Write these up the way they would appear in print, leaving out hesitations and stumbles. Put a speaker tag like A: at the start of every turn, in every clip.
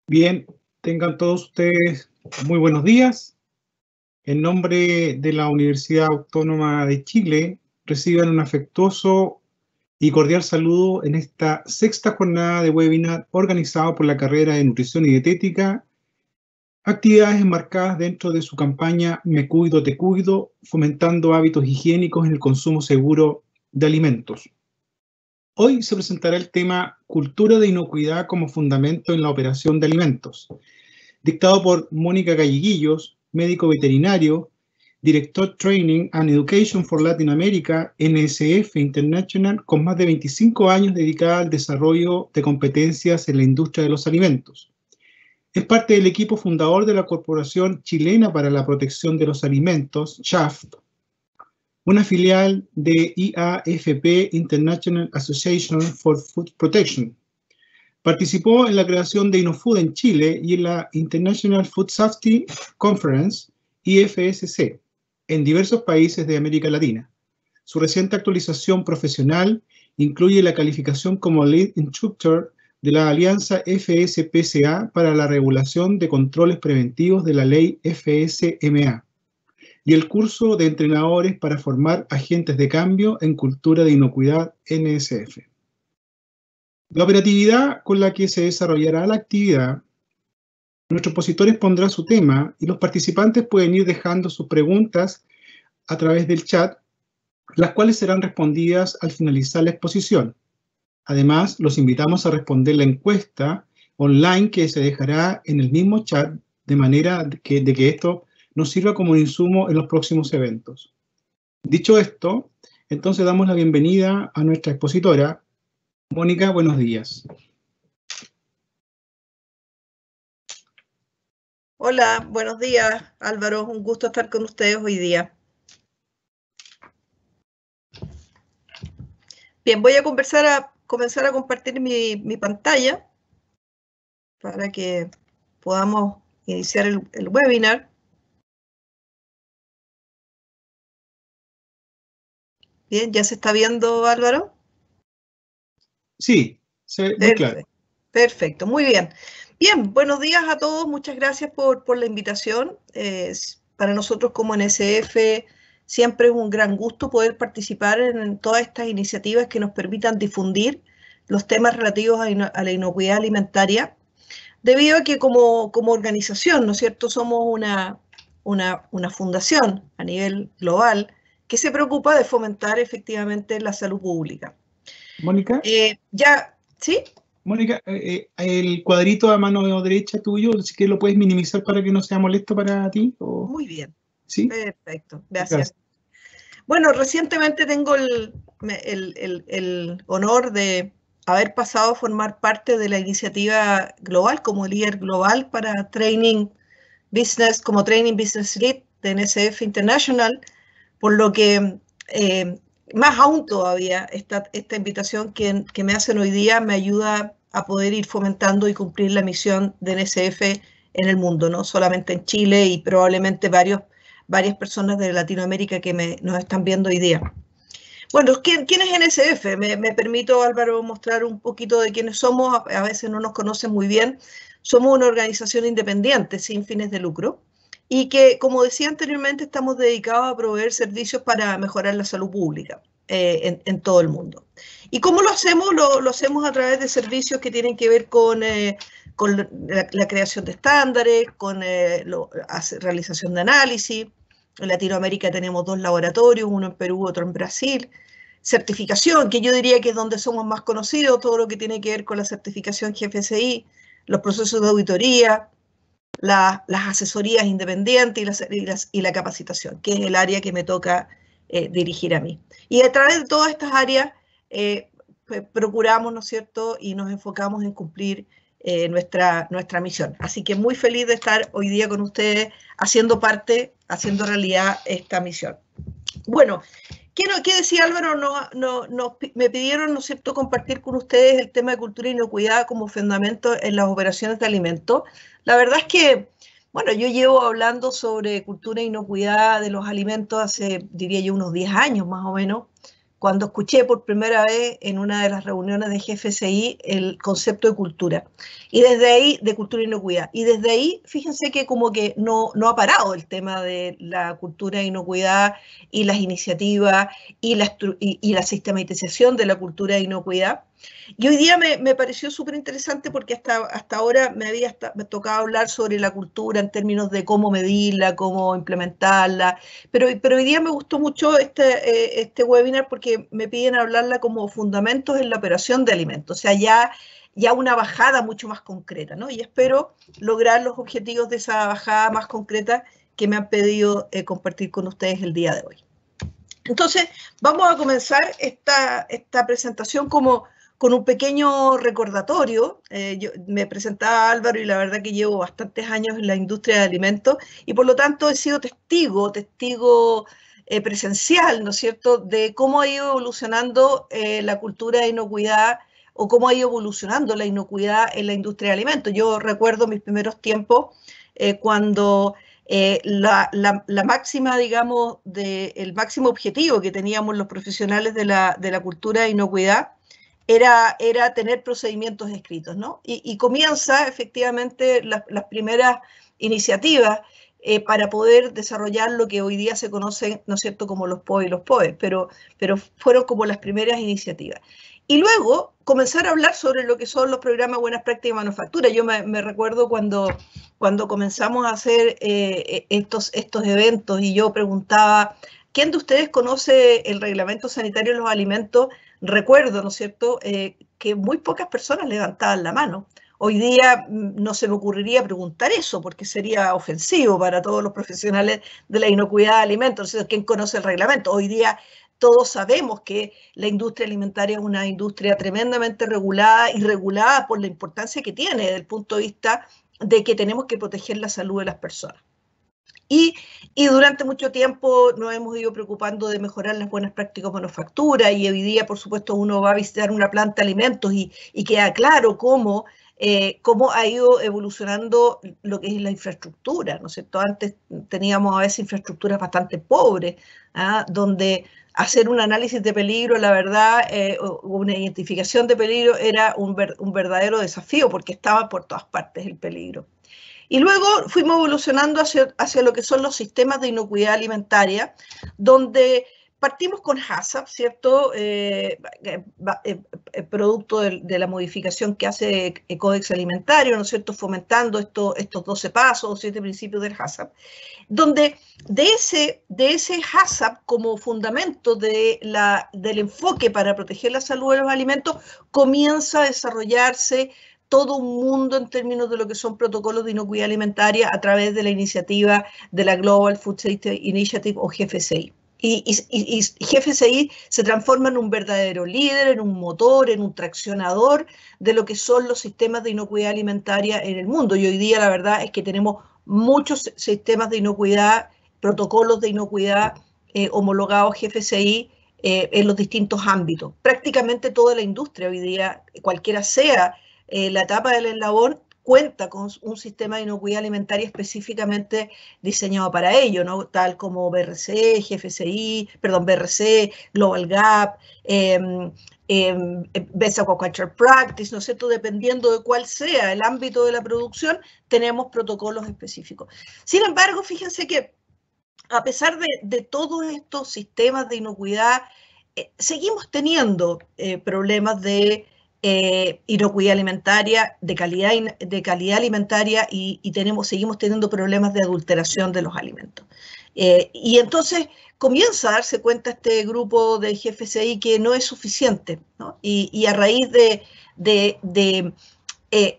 A: Bien, tengan todos ustedes muy buenos días. En nombre de la Universidad Autónoma de Chile, reciban un afectuoso y cordial saludo en esta sexta jornada de webinar organizado por la carrera de Nutrición y Dietética, actividades enmarcadas dentro de su campaña Me Cuido, Te Cuido, fomentando hábitos higiénicos en el consumo seguro de alimentos. Hoy se presentará el tema Cultura de inocuidad como fundamento en la operación de alimentos, dictado por Mónica Galleguillos, médico veterinario, director Training and Education for Latin America, NSF International, con más de 25 años dedicada al desarrollo de competencias en la industria de los alimentos. Es parte del equipo fundador de la Corporación Chilena para la Protección de los Alimentos, CHAFT, una filial de IAFP, International Association for Food Protection. Participó en la creación de InnoFood en Chile y en la International Food Safety Conference, IFSC, en diversos países de América Latina. Su reciente actualización profesional incluye la calificación como Lead Instructor de la Alianza FSPCA para la regulación de controles preventivos de la ley FSMA y el curso de entrenadores para formar agentes de cambio en cultura de inocuidad NSF. La operatividad con la que se desarrollará la actividad, nuestro expositor expondrá su tema y los participantes pueden ir dejando sus preguntas a través del chat, las cuales serán respondidas al finalizar la exposición. Además, los invitamos a responder la encuesta online que se dejará en el mismo chat, de manera que esto nos sirva como insumo en los próximos eventos. Dicho esto, entonces damos la bienvenida a nuestra expositora. Mónica, buenos días.
B: Hola, buenos días, Álvaro. Un gusto estar con ustedes hoy día. Bien, voy a comenzar a compartir mi pantalla para que podamos iniciar el webinar. Bien, ¿ya se está viendo, Álvaro?
A: Sí, se ve muy claro.
B: Perfecto, muy bien. Bien, buenos días a todos. Muchas gracias por la invitación. Para nosotros como NSF siempre es un gran gusto poder participar en todas estas iniciativas que nos permitan difundir los temas relativos a la inocuidad alimentaria, debido a que como organización, ¿no es cierto?, somos una fundación a nivel global que se preocupa de fomentar efectivamente la salud pública.
A: Mónica.
B: ¿Sí?
A: Mónica, el cuadrito a mano derecha tuyo, si que lo puedes minimizar para que no sea molesto para ti. ¿O?
B: Muy bien.
A: ¿Sí?
B: Perfecto, gracias. Bueno, recientemente tengo el honor de haber pasado a formar parte de la iniciativa global como líder global para Training Business Lead de NSF International, por lo que más aún todavía esta invitación que me hacen hoy día me ayuda a poder ir fomentando y cumplir la misión de NSF en el mundo, no solamente en Chile y probablemente varias personas de Latinoamérica que nos están viendo hoy día. Bueno, ¿quién es NSF? Me permito, Álvaro, mostrar un poquito de quiénes somos. A veces no nos conocen muy bien. Somos una organización independiente sin fines de lucro y que, como decía anteriormente, estamos dedicados a proveer servicios para mejorar la salud pública en todo el mundo. ¿Y cómo lo hacemos? Lo hacemos a través de servicios que tienen que ver con la creación de estándares, con realización de análisis. En Latinoamérica tenemos 2 laboratorios, uno en Perú, otro en Brasil. Certificación, que yo diría que es donde somos más conocidos, todo lo que tiene que ver con la certificación GFSI, los procesos de auditoría, las asesorías independientes y la capacitación, que es el área que me toca dirigir a mí. Y a través de todas estas áreas procuramos, ¿no es cierto?, y nos enfocamos en cumplir nuestra misión. Así que muy feliz de estar hoy día con ustedes haciendo realidad esta misión. Bueno, ¿qué decía Álvaro? Me pidieron, ¿no es cierto?, compartir con ustedes el tema de cultura y inocuidad como fundamento en las operaciones de alimentos. La verdad es que Bueno, yo llevo hablando sobre cultura e inocuidad de los alimentos hace, diría yo, unos 10 años más o menos, cuando escuché por primera vez en una de las reuniones de GFSI el concepto de cultura. Y desde ahí, de cultura e inocuidad. Y desde ahí, fíjense que como que no ha parado el tema de la cultura e inocuidad y las iniciativas y la sistematización de la cultura e inocuidad. Y hoy día me pareció súper interesante porque hasta ahora me tocaba hablar sobre la cultura en términos de cómo medirla, cómo implementarla, pero hoy día me gustó mucho este webinar porque me piden hablarla como fundamentos en la operación de alimentos, o sea, ya una bajada mucho más concreta, ¿no? Y espero lograr los objetivos de esa bajada más concreta que me han pedido compartir con ustedes el día de hoy. Entonces, vamos a comenzar esta presentación con un pequeño recordatorio. Yo me presentaba Álvaro y la verdad que llevo bastantes años en la industria de alimentos y por lo tanto he sido testigo presencial, ¿no es cierto?, de cómo ha ido evolucionando la cultura de inocuidad o cómo ha ido evolucionando la inocuidad en la industria de alimentos. Yo recuerdo mis primeros tiempos cuando la máxima, digamos, el máximo objetivo que teníamos los profesionales de la cultura de inocuidad era tener procedimientos escritos, ¿no? Y comienza efectivamente las primeras iniciativas para poder desarrollar lo que hoy día se conocen, ¿no es cierto?, como los POE y los POE, pero fueron como las primeras iniciativas. Y luego comenzar a hablar sobre lo que son los programas Buenas Prácticas de Manufactura. Yo me recuerdo cuando comenzamos a hacer estos eventos y yo preguntaba, ¿quién de ustedes conoce el reglamento sanitario de los alimentos? Recuerdo, ¿no es cierto?, que muy pocas personas levantaban la mano. Hoy día no se me ocurriría preguntar eso porque sería ofensivo para todos los profesionales de la inocuidad de alimentos. ¿Quién conoce el reglamento? Hoy día todos sabemos que la industria alimentaria es una industria tremendamente regulada y regulada por la importancia que tiene desde el punto de vista de que tenemos que proteger la salud de las personas. Y durante mucho tiempo nos hemos ido preocupando de mejorar las buenas prácticas de manufactura y hoy día, por supuesto, uno va a visitar una planta de alimentos y queda claro cómo ha ido evolucionando lo que es la infraestructura, ¿no es cierto? Antes teníamos a veces infraestructuras bastante pobres, donde hacer un análisis de peligro, la verdad, una identificación de peligro era un verdadero desafío porque estaba por todas partes el peligro. Y luego fuimos evolucionando hacia lo que son los sistemas de inocuidad alimentaria, donde partimos con HACCP, ¿cierto? Producto de la modificación que hace el Códex Alimentario, ¿no es cierto?, fomentando estos 12 pasos o 7 principios del HACCP, donde de ese HACCP como fundamento del enfoque para proteger la salud de los alimentos, comienza a desarrollarse todo un mundo en términos de lo que son protocolos de inocuidad alimentaria a través de la iniciativa de la Global Food Safety Initiative o GFSI. Y GFSI se transforma en un verdadero líder, en un motor, en un traccionador de lo que son los sistemas de inocuidad alimentaria en el mundo. Y hoy día la verdad es que tenemos muchos sistemas de inocuidad, protocolos de inocuidad homologados GFSI en los distintos ámbitos. Prácticamente toda la industria hoy día, cualquiera sea la etapa del eslabón, cuenta con un sistema de inocuidad alimentaria específicamente diseñado para ello, ¿no? Tal como BRC, GFSI, perdón, BRC, Global Gap, Best Aquaculture Practice, ¿no es cierto? Dependiendo de cuál sea el ámbito de la producción, tenemos protocolos específicos. Sin embargo, fíjense que a pesar de todos estos sistemas de inocuidad, seguimos teniendo problemas de inocuidad alimentaria, de calidad alimentaria y seguimos teniendo problemas de adulteración de los alimentos. Y entonces comienza a darse cuenta este grupo de GFSI que no es suficiente, ¿no? Y a raíz de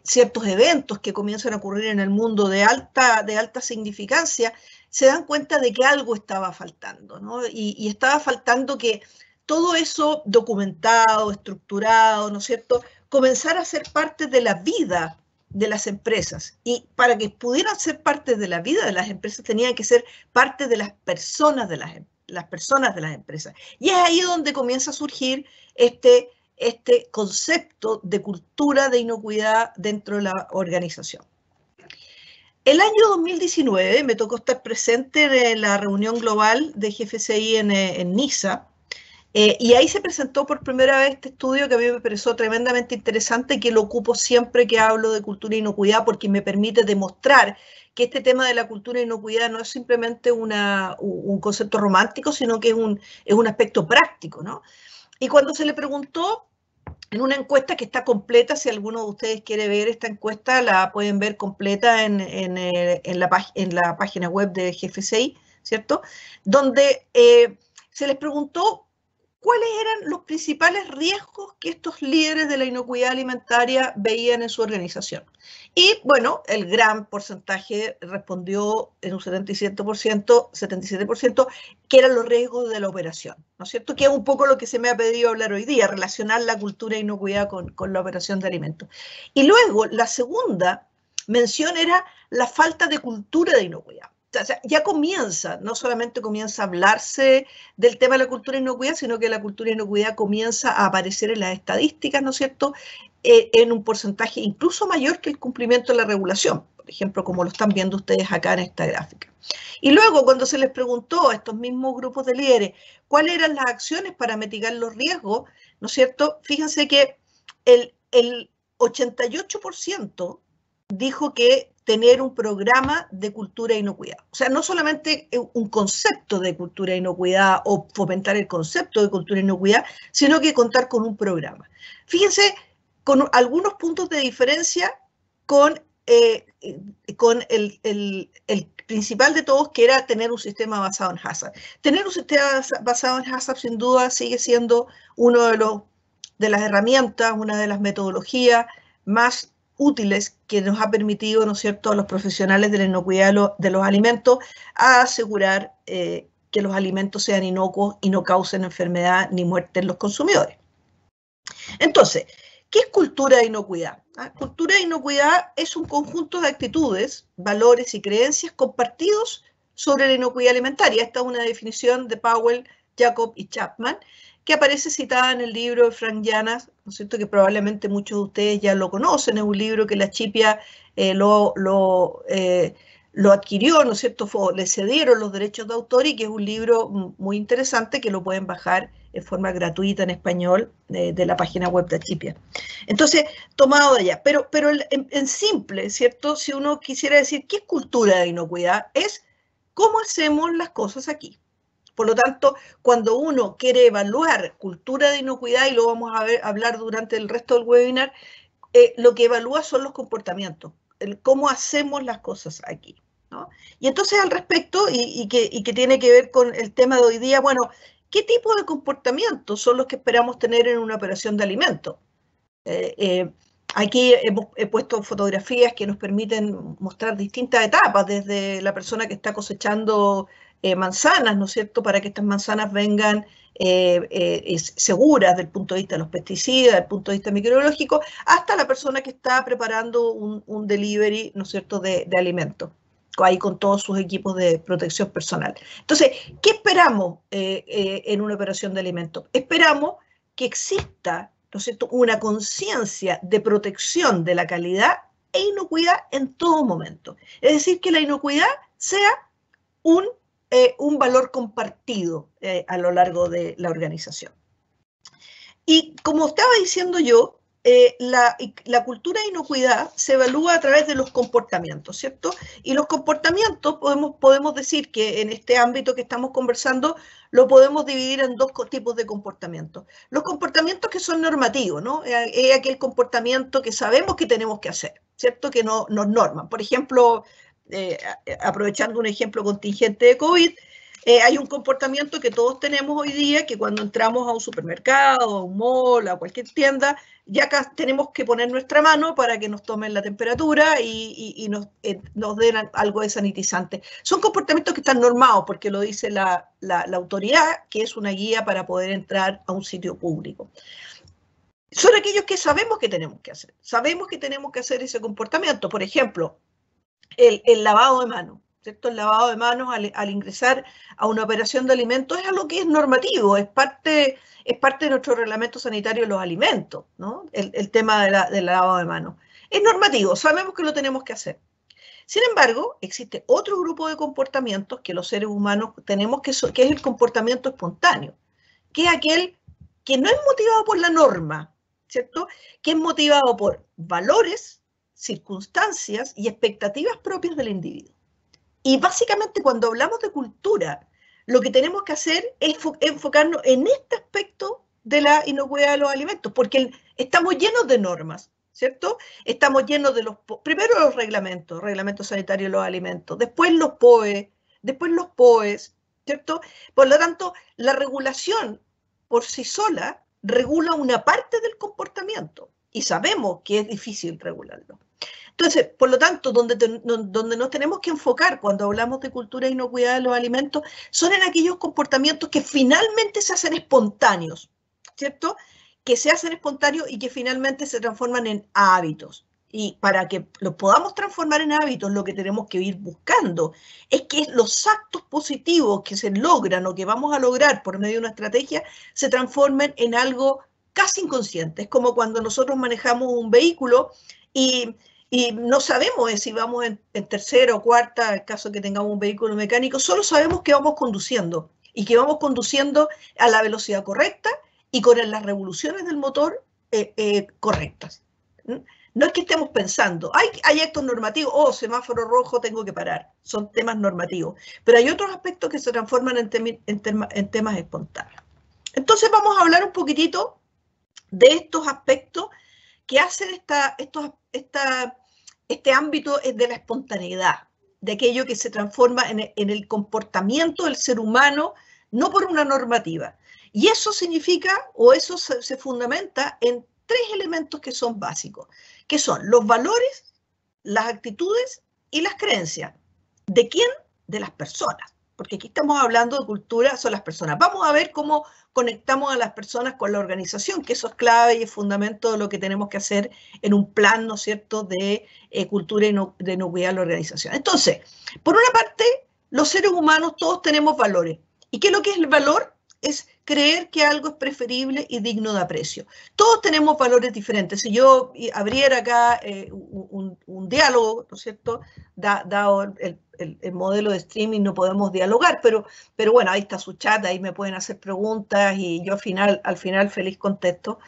B: ciertos eventos que comienzan a ocurrir en el mundo de alta significancia, se dan cuenta de que algo estaba faltando, ¿no? Y estaba faltando que todo eso documentado, estructurado, ¿no es cierto?, comenzar a ser parte de la vida de las empresas. Y para que pudieran ser parte de la vida de las empresas, tenían que ser parte de las personas de las personas de las empresas. Y es ahí donde comienza a surgir este concepto de cultura de inocuidad dentro de la organización. El año 2019 me tocó estar presente en la reunión global de GFCI en Niza, y ahí se presentó por primera vez este estudio que a mí me pareció tremendamente interesante, que lo ocupo siempre que hablo de cultura e inocuidad, porque me permite demostrar que este tema de la cultura e inocuidad no es simplemente un concepto romántico, sino que es un aspecto práctico, ¿no? Y cuando se le preguntó en una encuesta que está completa, si alguno de ustedes quiere ver esta encuesta, la pueden ver completa en la página web de GFCI, ¿cierto? Donde se les preguntó cuáles eran los principales riesgos que estos líderes de la inocuidad alimentaria veían en su organización. Y bueno, el gran porcentaje respondió en un 77%, que eran los riesgos de la operación, ¿no es cierto? Que es un poco lo que se me ha pedido hablar hoy día, relacionar la cultura de inocuidad con la operación de alimentos. Y luego, la segunda mención era la falta de cultura de inocuidad. O sea, ya comienza, no solamente comienza a hablarse del tema de la cultura de inocuidad, sino que la cultura de inocuidad comienza a aparecer en las estadísticas, ¿no es cierto?, en un porcentaje incluso mayor que el cumplimiento de la regulación, por ejemplo, como lo están viendo ustedes acá en esta gráfica. Y luego, cuando se les preguntó a estos mismos grupos de líderes cuáles eran las acciones para mitigar los riesgos, ¿no es cierto?, fíjense que el 88% dijo que tener un programa de cultura de inocuidad. O sea, no solamente un concepto de cultura de inocuidad o fomentar el concepto de cultura de inocuidad, sino que contar con un programa. Fíjense, con algunos puntos de diferencia con el principal de todos, que era tener un sistema basado en HACCP. Tener un sistema basado en HACCP sin duda sigue siendo uno de las herramientas, una de las metodologías más útiles que nos ha permitido, ¿no es cierto?, a los profesionales de la inocuidad de los alimentos a asegurar que los alimentos sean inocuos y no causen enfermedad ni muerte en los consumidores. Entonces, ¿qué es cultura de inocuidad? Cultura de inocuidad es un conjunto de actitudes, valores y creencias compartidos sobre la inocuidad alimentaria. Esta es una definición de Powell, Jacob y Chapman, que aparece citada en el libro de Frank Yanas, ¿no es cierto?, que probablemente muchos de ustedes ya lo conocen. Es un libro que la Chipia lo adquirió, ¿no es cierto?, le cedieron los derechos de autor, y que es un libro muy interesante que lo pueden bajar en forma gratuita en español de la página web de Chipia. Entonces, tomado de allá. Pero en simple, ¿cierto?, si uno quisiera decir qué es cultura de inocuidad, es cómo hacemos las cosas aquí. Por lo tanto, cuando uno quiere evaluar cultura de inocuidad, y lo vamos a hablar durante el resto del webinar, lo que evalúa son los comportamientos, cómo hacemos las cosas aquí, ¿no? Y entonces, al respecto, y que tiene que ver con el tema de hoy día, bueno, ¿qué tipo de comportamientos son los que esperamos tener en una operación de alimentos? Aquí he puesto fotografías que nos permiten mostrar distintas etapas, desde la persona que está cosechando manzanas, ¿no es cierto?, para que estas manzanas vengan seguras desde el punto de vista de los pesticidas, desde el punto de vista microbiológico, hasta la persona que está preparando un delivery, ¿no es cierto?, de alimentos, ahí con todos sus equipos de protección personal. Entonces, ¿qué esperamos en una operación de alimentos? Esperamos que exista, ¿no es cierto?, una conciencia de protección de la calidad e inocuidad en todo momento. Es decir, que la inocuidad sea un valor compartido a lo largo de la organización. Y como estaba diciendo yo, la cultura de inocuidad se evalúa a través de los comportamientos, ¿cierto? Y los comportamientos podemos decir que en este ámbito que estamos conversando lo podemos dividir en dos tipos de comportamientos. Los comportamientos que son normativos, ¿no? Es aquel comportamiento que sabemos que tenemos que hacer, ¿cierto? Que nos norman. Por ejemplo, aprovechando un ejemplo contingente de COVID, hay un comportamiento que todos tenemos hoy día, que cuando entramos a un supermercado, a un mall, a cualquier tienda, ya acá tenemos que poner nuestra mano para que nos tomen la temperatura y nos den algo de sanitizante. Son comportamientos que están normados porque lo dice la autoridad, que es una guía para poder entrar a un sitio público. Son aquellos que sabemos que tenemos que hacer. Sabemos que tenemos que hacer ese comportamiento. Por ejemplo, el lavado de manos, ¿cierto? El lavado de manos al ingresar a una operación de alimentos es algo que es normativo, es parte de nuestro reglamento sanitario de los alimentos, ¿no? El tema del lavado de manos. Es normativo, sabemos que lo tenemos que hacer. Sin embargo, existe otro grupo de comportamientos que los seres humanos tenemos, que es el comportamiento espontáneo, que es aquel que no es motivado por la norma, ¿cierto? Que es motivado por valores, circunstancias y expectativas propias del individuo. Y básicamente cuando hablamos de cultura, lo que tenemos que hacer es enfocarnos en este aspecto de la inocuidad de los alimentos, porque estamos llenos de normas, ¿cierto? Estamos llenos de primero los reglamentos sanitarios de los alimentos, después los POE, después los POEs, ¿cierto? Por lo tanto, la regulación por sí sola regula una parte del comportamiento y sabemos que es difícil regularlo. Entonces, por lo tanto, donde nos tenemos que enfocar cuando hablamos de cultura de inocuidad de los alimentos son en aquellos comportamientos que finalmente se hacen espontáneos, ¿cierto? Que se hacen espontáneos y que finalmente se transforman en hábitos. Y para que los podamos transformar en hábitos, lo que tenemos que ir buscando es que los actos positivos que se logran o que vamos a lograr por medio de una estrategia se transformen en algo casi inconsciente. Es como cuando nosotros manejamos un vehículo y no sabemos si vamos en tercera o cuarta, en caso que tengamos un vehículo mecánico, solo sabemos que vamos conduciendo y que vamos conduciendo a la velocidad correcta y con las revoluciones del motor correctas. No es que estemos pensando, hay actos normativos, semáforo rojo, tengo que parar, son temas normativos, pero hay otros aspectos que se transforman en temas espontáneos. Entonces vamos a hablar un poquitito de estos aspectos que hacen este ámbito de la espontaneidad, de aquello que se transforma en el comportamiento del ser humano, no por una normativa. Y eso significa, o eso se fundamenta en 3 elementos que son básicos, que son los valores, las actitudes y las creencias. ¿De quién? De las personas. Porque aquí estamos hablando de cultura, son las personas. Vamos a ver cómo conectamos a las personas con la organización, que eso es clave y es fundamento de lo que tenemos que hacer en un plan, ¿no es cierto?, de cultura y de inocuidad de la organización. Entonces, por una parte, los seres humanos todos tenemos valores. ¿Y qué es lo que es el valor? Es creer que algo es preferible y digno de aprecio. Todos tenemos valores diferentes. Si yo abriera acá un diálogo, ¿no es cierto?, dado el modelo de streaming no podemos dialogar, pero bueno, ahí está su chat, ahí me pueden hacer preguntas y yo al final feliz contesto.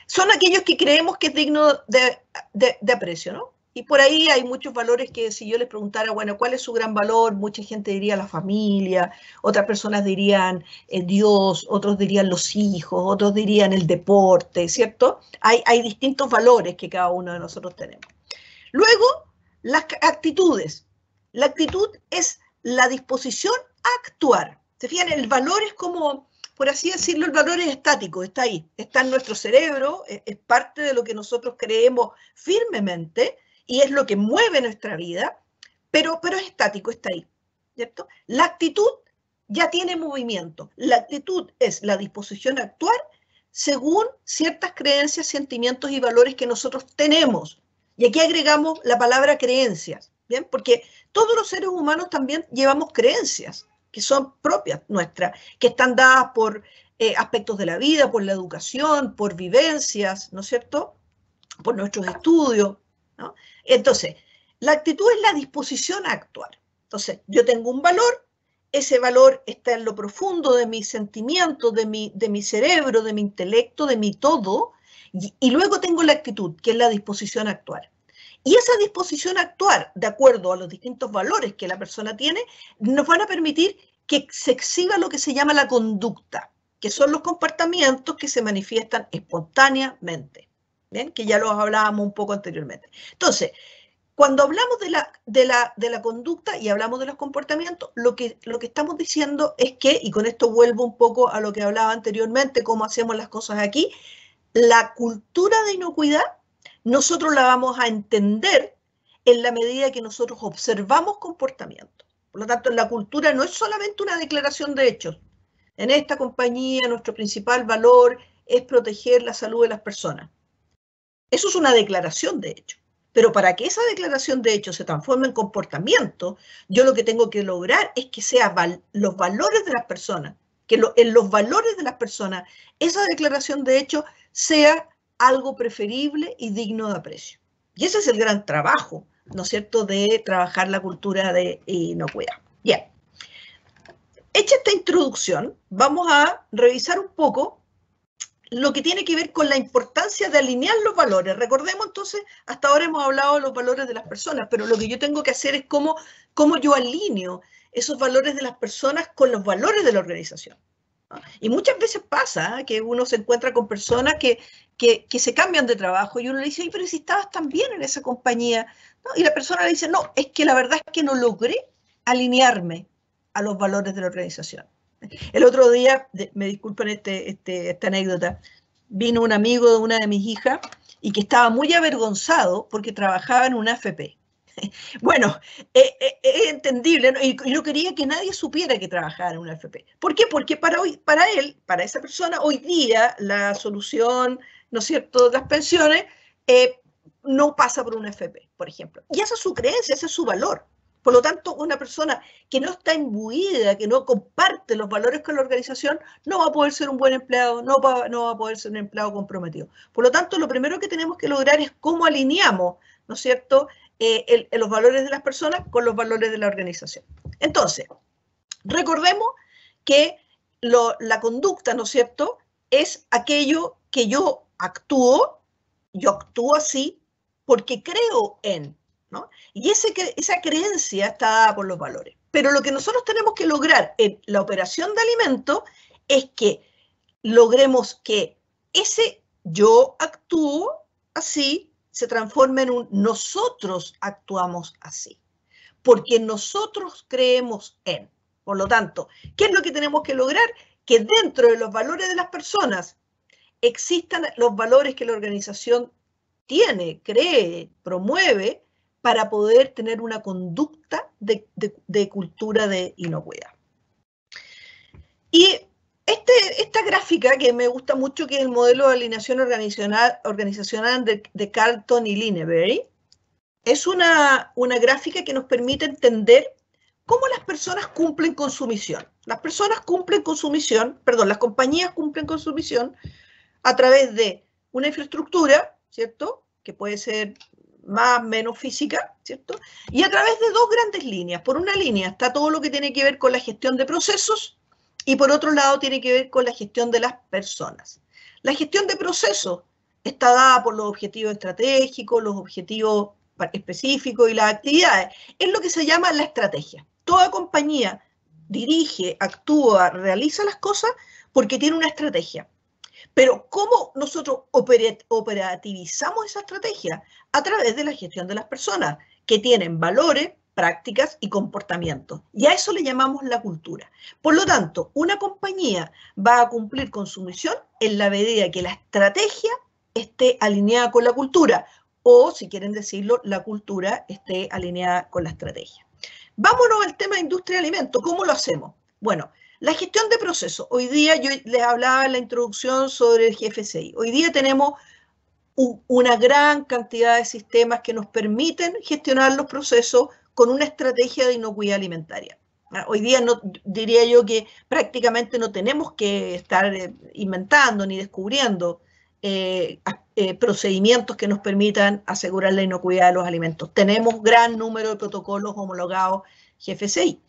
B: Son aquellos que creemos que es digno de aprecio, ¿no? Y por ahí hay muchos valores que si yo les preguntara, bueno, ¿cuál es su gran valor? Mucha gente diría la familia, otras personas dirían Dios, otros dirían los hijos, otros dirían el deporte, ¿cierto? Hay distintos valores que cada uno de nosotros tenemos. Luego, las actitudes. La actitud es la disposición a actuar. ¿Se fijan? El valor es como, por así decirlo, el valor es estático, está ahí, está en nuestro cerebro, es parte de lo que nosotros creemos firmemente y es lo que mueve nuestra vida, pero es estático, está ahí, ¿cierto? La actitud ya tiene movimiento. La actitud es la disposición a actuar según ciertas creencias, sentimientos y valores que nosotros tenemos. Y aquí agregamos la palabra creencias, ¿bien? Porque todos los seres humanos también llevamos creencias que son propias nuestras, que están dadas por aspectos de la vida, por la educación, por vivencias, ¿no es cierto?, por nuestros estudios, ¿no? Entonces, la actitud es la disposición a actuar. Entonces, yo tengo un valor, ese valor está en lo profundo de mis sentimientos, de mi cerebro, de mi intelecto, de mi todo, y luego tengo la actitud, que es la disposición a actuar. Y esa disposición a actuar, de acuerdo a los distintos valores que la persona tiene, nos van a permitir que se exhiba lo que se llama la conducta, que son los comportamientos que se manifiestan espontáneamente, ¿bien? Que ya los hablábamos un poco anteriormente. Entonces, cuando hablamos de la conducta y hablamos de los comportamientos, lo que estamos diciendo es que, y con esto vuelvo un poco a lo que hablaba anteriormente, cómo hacemos las cosas aquí, la cultura de inocuidad nosotros la vamos a entender en la medida que nosotros observamos comportamientos. Por lo tanto, la cultura no es solamente una declaración de hechos. En esta compañía, nuestro principal valor es proteger la salud de las personas. Eso es una declaración de hechos. Pero para que esa declaración de hechos se transforme en comportamiento, yo lo que tengo que lograr es que sean los valores de las personas, que en los valores de las personas esa declaración de hechos sea algo preferible y digno de aprecio. Y ese es el gran trabajo ¿no es cierto?, de trabajar la cultura de inocuidad. Bien. Hecha esta introducción, vamos a revisar un poco lo que tiene que ver con la importancia de alinear los valores. Recordemos entonces, hasta ahora hemos hablado de los valores de las personas, pero lo que yo tengo que hacer es cómo yo alineo esos valores de las personas con los valores de la organización. Y muchas veces pasa que uno se encuentra con personas que se cambian de trabajo y uno le dice, pero si estabas tan bien en esa compañía, ¿no? Y la persona le dice, no, es que la verdad es que no logré alinearme a los valores de la organización. El otro día, me disculpan esta anécdota, vino un amigo de una de mis hijas y que estaba muy avergonzado porque trabajaba en una AFP. Bueno, es entendible, ¿no? Y no quería que nadie supiera que trabajaba en una AFP. ¿Por qué? Porque para él, para esa persona, hoy día la solución, ¿no es cierto?, de las pensiones no pasa por una AFP, por ejemplo. Y esa es su creencia, ese es su valor. Por lo tanto, una persona que no está imbuida, que no comparte los valores con la organización, no va a poder ser un buen empleado, no va a poder ser un empleado comprometido. Por lo tanto, lo primero que tenemos que lograr es cómo alineamos, ¿no es cierto?, los valores de las personas con los valores de la organización. Entonces, recordemos que la conducta, ¿no es cierto?, es aquello que yo actúo así porque creo en, ¿no? Y esa creencia está dada por los valores. Pero lo que nosotros tenemos que lograr en la operación de alimentos es que logremos que ese yo actúo así se transforme en un nosotros actuamos así. Porque nosotros creemos en. Por lo tanto, ¿qué es lo que tenemos que lograr? Que dentro de los valores de las personas existan los valores que la organización tiene, cree, promueve, para poder tener una conducta de cultura de inocuidad. Y esta gráfica que me gusta mucho, que es el modelo de alineación organizacional de Carlton y Lineberry, es una gráfica que nos permite entender cómo las personas cumplen con su misión. Las compañías cumplen con su misión a través de una infraestructura, ¿cierto?, que puede ser más o menos física, ¿cierto?, y a través de dos grandes líneas. Por una línea está todo lo que tiene que ver con la gestión de procesos y por otro lado tiene que ver con la gestión de las personas. La gestión de procesos está dada por los objetivos estratégicos, los objetivos específicos y las actividades. Es lo que se llama la estrategia. Toda compañía dirige, actúa, realiza las cosas porque tiene una estrategia. Pero ¿cómo nosotros operativizamos esa estrategia? A través de la gestión de las personas, que tienen valores, prácticas y comportamientos. Y a eso le llamamos la cultura. Por lo tanto, una compañía va a cumplir con su misión en la medida que la estrategia esté alineada con la cultura, o, si quieren decirlo, la cultura esté alineada con la estrategia. Vámonos al tema de industria de alimentos. ¿Cómo lo hacemos? Bueno, la gestión de procesos. Hoy día yo les hablaba en la introducción sobre el GFCI. Hoy día tenemos una gran cantidad de sistemas que nos permiten gestionar los procesos con una estrategia de inocuidad alimentaria. Hoy día diría yo que prácticamente no tenemos que estar inventando ni descubriendo procedimientos que nos permitan asegurar la inocuidad de los alimentos. Tenemos gran número de protocolos homologados GFCI.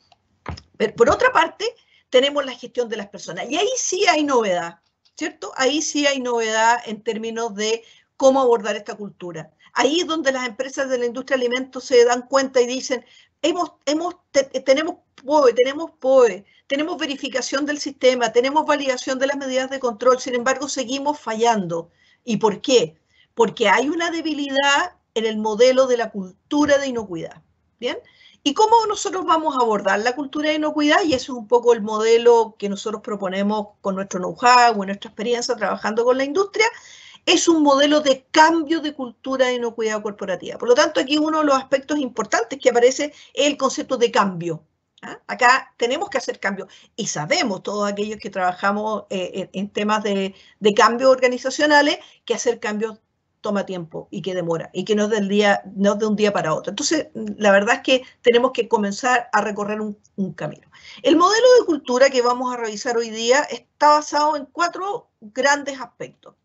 B: Pero por otra parte, tenemos la gestión de las personas. Y ahí sí hay novedad, ¿cierto? Ahí sí hay novedad en términos de cómo abordar esta cultura. Ahí es donde las empresas de la industria de alimentos se dan cuenta y dicen, tenemos POE, tenemos verificación del sistema, tenemos validación de las medidas de control, sin embargo seguimos fallando. ¿Y por qué? Porque hay una debilidad en el modelo de la cultura de inocuidad. ¿Bien? ¿Y cómo nosotros vamos a abordar la cultura de inocuidad? Y eso es un poco el modelo que nosotros proponemos con nuestro know-how, con nuestra experiencia trabajando con la industria. Es un modelo de cambio de cultura de inocuidad corporativa. Por lo tanto, aquí uno de los aspectos importantes que aparece es el concepto de cambio. Acá tenemos que hacer cambios y sabemos todos aquellos que trabajamos en temas de cambios organizacionales que hacer cambios toma tiempo y que demora y que no es de un día para otro. Entonces, la verdad es que tenemos que comenzar a recorrer un camino. El modelo de cultura que vamos a revisar hoy día está basado en 4 grandes aspectos.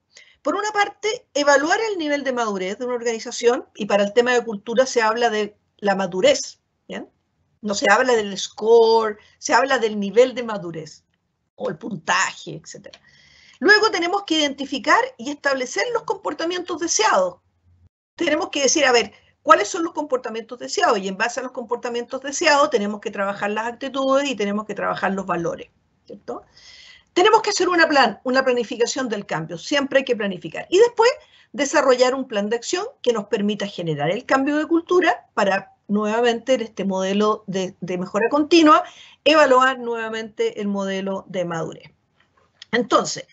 B: por una parte, evaluar el nivel de madurez de una organización, y para el tema de cultura se habla de la madurez, ¿bien? No se habla del score, se habla del nivel de madurez, o el puntaje, etc. Luego tenemos que identificar y establecer los comportamientos deseados. Tenemos que decir, a ver, ¿cuáles son los comportamientos deseados? Y en base a los comportamientos deseados tenemos que trabajar las actitudes y tenemos que trabajar los valores, ¿cierto? Tenemos que hacer una planificación del cambio, siempre hay que planificar. Y después desarrollar un plan de acción que nos permita generar el cambio de cultura para, nuevamente, en este modelo de mejora continua, evaluar nuevamente el modelo de madurez. Entonces,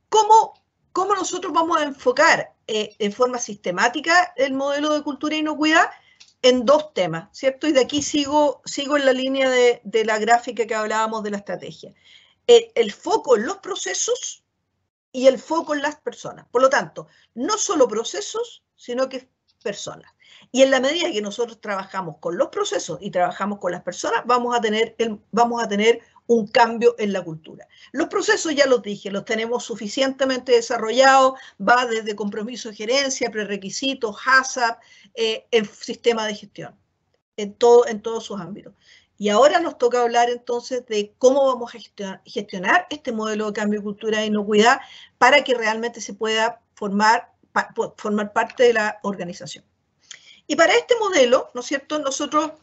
B: ¿cómo nosotros vamos a enfocar en forma sistemática el modelo de cultura e inocuidad? En dos temas, ¿cierto? Y de aquí sigo en la línea de la gráfica que hablábamos de la estrategia. El foco en los procesos y el foco en las personas. Por lo tanto, no solo procesos, sino que personas. Y en la medida que nosotros trabajamos con los procesos y trabajamos con las personas, vamos a tener un cambio en la cultura. Los procesos, ya los dije, los tenemos suficientemente desarrollados, va desde compromiso de gerencia, prerequisitos, HACCP, el sistema de gestión, en todos sus ámbitos. Y ahora nos toca hablar entonces de cómo vamos a gestionar este modelo de cambio de cultura e inocuidad para que realmente se pueda formar parte de la organización. Y para este modelo, ¿no es cierto?, nosotros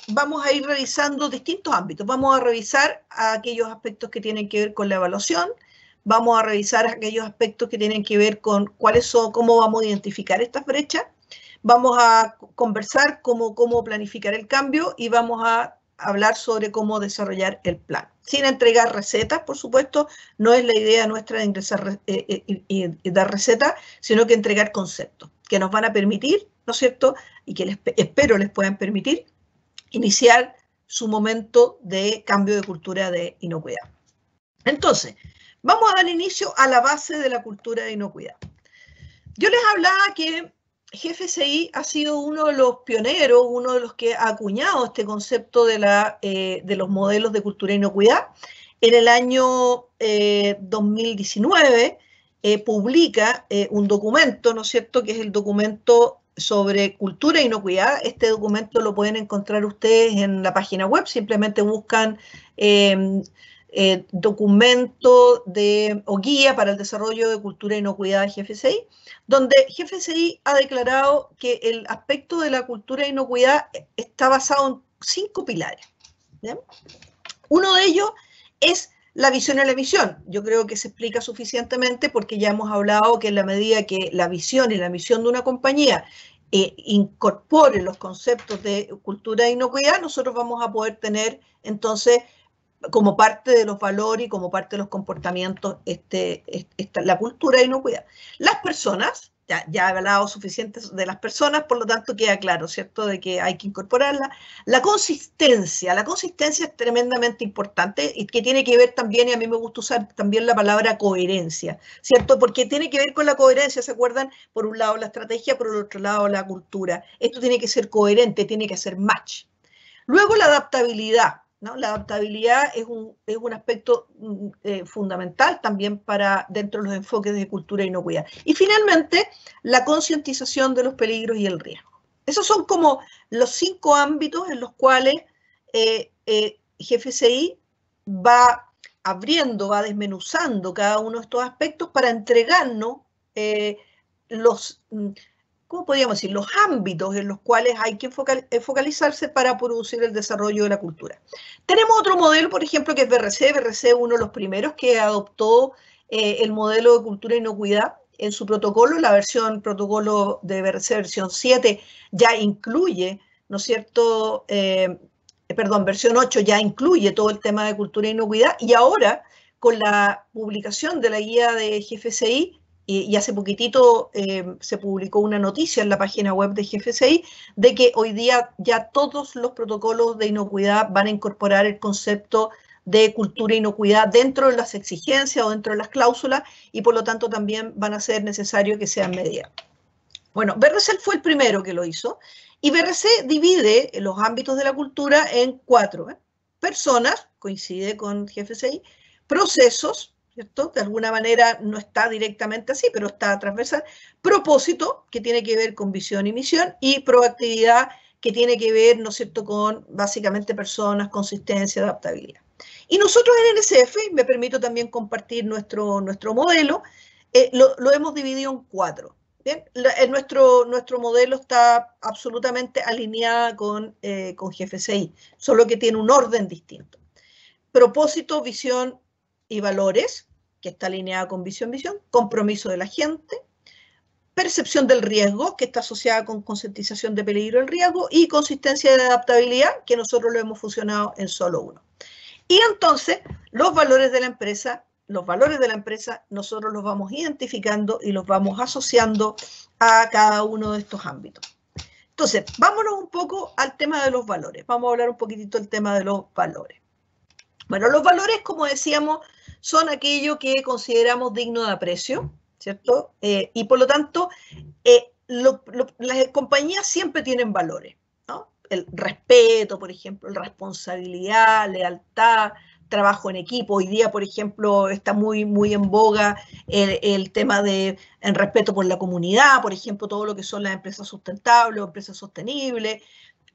B: vamos a ir revisando distintos ámbitos. Vamos a revisar aquellos aspectos que tienen que ver con la evaluación, vamos a revisar aquellos aspectos que tienen que ver con cómo vamos a identificar estas brechas, vamos a conversar cómo planificar el cambio y vamos a hablar sobre cómo desarrollar el plan. Sin entregar recetas, por supuesto, no es la idea nuestra de ingresar y dar recetas, sino que entregar conceptos que nos van a permitir, ¿no es cierto?, y que espero les puedan permitir iniciar su momento de cambio de cultura de inocuidad. Entonces, vamos a dar inicio a la base de la cultura de inocuidad. Yo les hablaba que GFCI ha sido uno de los pioneros, uno de los que ha acuñado este concepto de los modelos de cultura de inocuidad. En el año 2019 publica un documento, ¿no es cierto?, que es el documento sobre cultura e inocuidad. Este documento lo pueden encontrar ustedes en la página web, simplemente buscan documento o guía para el desarrollo de cultura e inocuidad de GFCI, donde GFCI ha declarado que el aspecto de la cultura e inocuidad está basado en 5 pilares. ¿Bien? Uno de ellos es la visión y la misión. Yo creo que se explica suficientemente porque ya hemos hablado que en la medida que la visión y la misión de una compañía incorpore los conceptos de cultura e inocuidad, nosotros vamos a poder tener entonces como parte de los valores y como parte de los comportamientos la cultura de inocuidad. Las personas, ya he hablado suficiente de las personas, por lo tanto queda claro, ¿cierto?, de que hay que incorporarla. La consistencia es tremendamente importante y que tiene que ver también, y a mí me gusta usar también la palabra coherencia, ¿cierto?, porque tiene que ver con la coherencia, ¿se acuerdan? Por un lado la estrategia, por el otro lado la cultura. Esto tiene que ser coherente, tiene que hacer match. Luego la adaptabilidad. ¿No? La adaptabilidad es un aspecto fundamental también dentro de los enfoques de cultura e inocuidad. Y finalmente, la concientización de los peligros y el riesgo. Esos son como los 5 ámbitos en los cuales GFCI va abriendo, va desmenuzando cada uno de estos aspectos para entregarnos ¿cómo podríamos decir?, los ámbitos en los cuales hay que focalizarse para producir el desarrollo de la cultura. Tenemos otro modelo, por ejemplo, que es BRC. BRC es uno de los primeros que adoptó el modelo de cultura e inocuidad en su protocolo. La protocolo de BRC versión 7 ya incluye, ¿no es cierto?, versión 8 ya incluye todo el tema de cultura e inocuidad, y ahora con la publicación de la guía de GFCI, y hace poquitito se publicó una noticia en la página web de GFCI de que hoy día ya todos los protocolos de inocuidad van a incorporar el concepto de cultura e inocuidad dentro de las exigencias o dentro de las cláusulas, y por lo tanto también van a ser necesarios que sean medidas. Bueno, BRC fue el primero que lo hizo, y BRC divide los ámbitos de la cultura en 4. Personas, coincide con GFCI, procesos, ¿cierto? De alguna manera no está directamente así, pero está transversal. Propósito, que tiene que ver con visión y misión, y proactividad, que tiene que ver, ¿no es cierto?, con básicamente personas, consistencia, adaptabilidad. Y nosotros en NSF, me permito también compartir nuestro modelo, lo hemos dividido en 4. ¿Bien? Nuestro modelo está absolutamente alineado con GFCI, solo que tiene un orden distinto. Propósito, visión y valores, que está alineada con visión, compromiso de la gente, percepción del riesgo, que está asociada con concientización de peligro del riesgo, y consistencia de adaptabilidad, que nosotros lo hemos fusionado en solo uno. Y entonces, los valores de la empresa, nosotros los vamos identificando y los vamos asociando a cada uno de estos ámbitos. Entonces, vámonos un poco al tema de los valores. Vamos a hablar un poquitito del tema de los valores. Bueno, los valores, como decíamos, son aquello que consideramos digno de aprecio, ¿cierto? Y por lo tanto, las compañías siempre tienen valores, ¿no? El respeto, por ejemplo, la responsabilidad, lealtad, trabajo en equipo. Hoy día, por ejemplo, está muy, muy en boga el tema de el respeto por la comunidad, por ejemplo, todo lo que son las empresas sustentables o empresas sostenibles.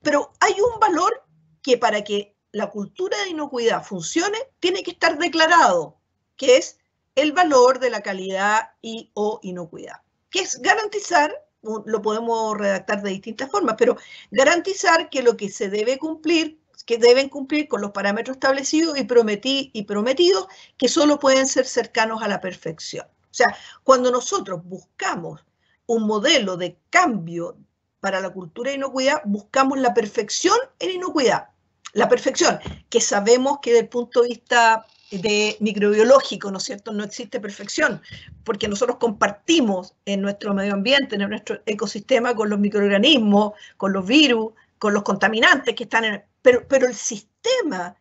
B: Pero hay un valor que para que la cultura de inocuidad funcione, tiene que estar declarado, que es el valor de la calidad y o inocuidad, que es garantizar, lo podemos redactar de distintas formas, pero garantizar que lo que se debe cumplir, que deben cumplir con los parámetros establecidos y prometidos, que solo pueden ser cercanos a la perfección. O sea, cuando nosotros buscamos un modelo de cambio para la cultura de inocuidad, buscamos la perfección en inocuidad. La perfección, que sabemos que desde el punto de vista de microbiológico, ¿no es cierto?, no existe perfección, porque nosotros compartimos en nuestro medio ambiente, en nuestro ecosistema, con los microorganismos, con los virus, con los contaminantes que están en... Pero el sistema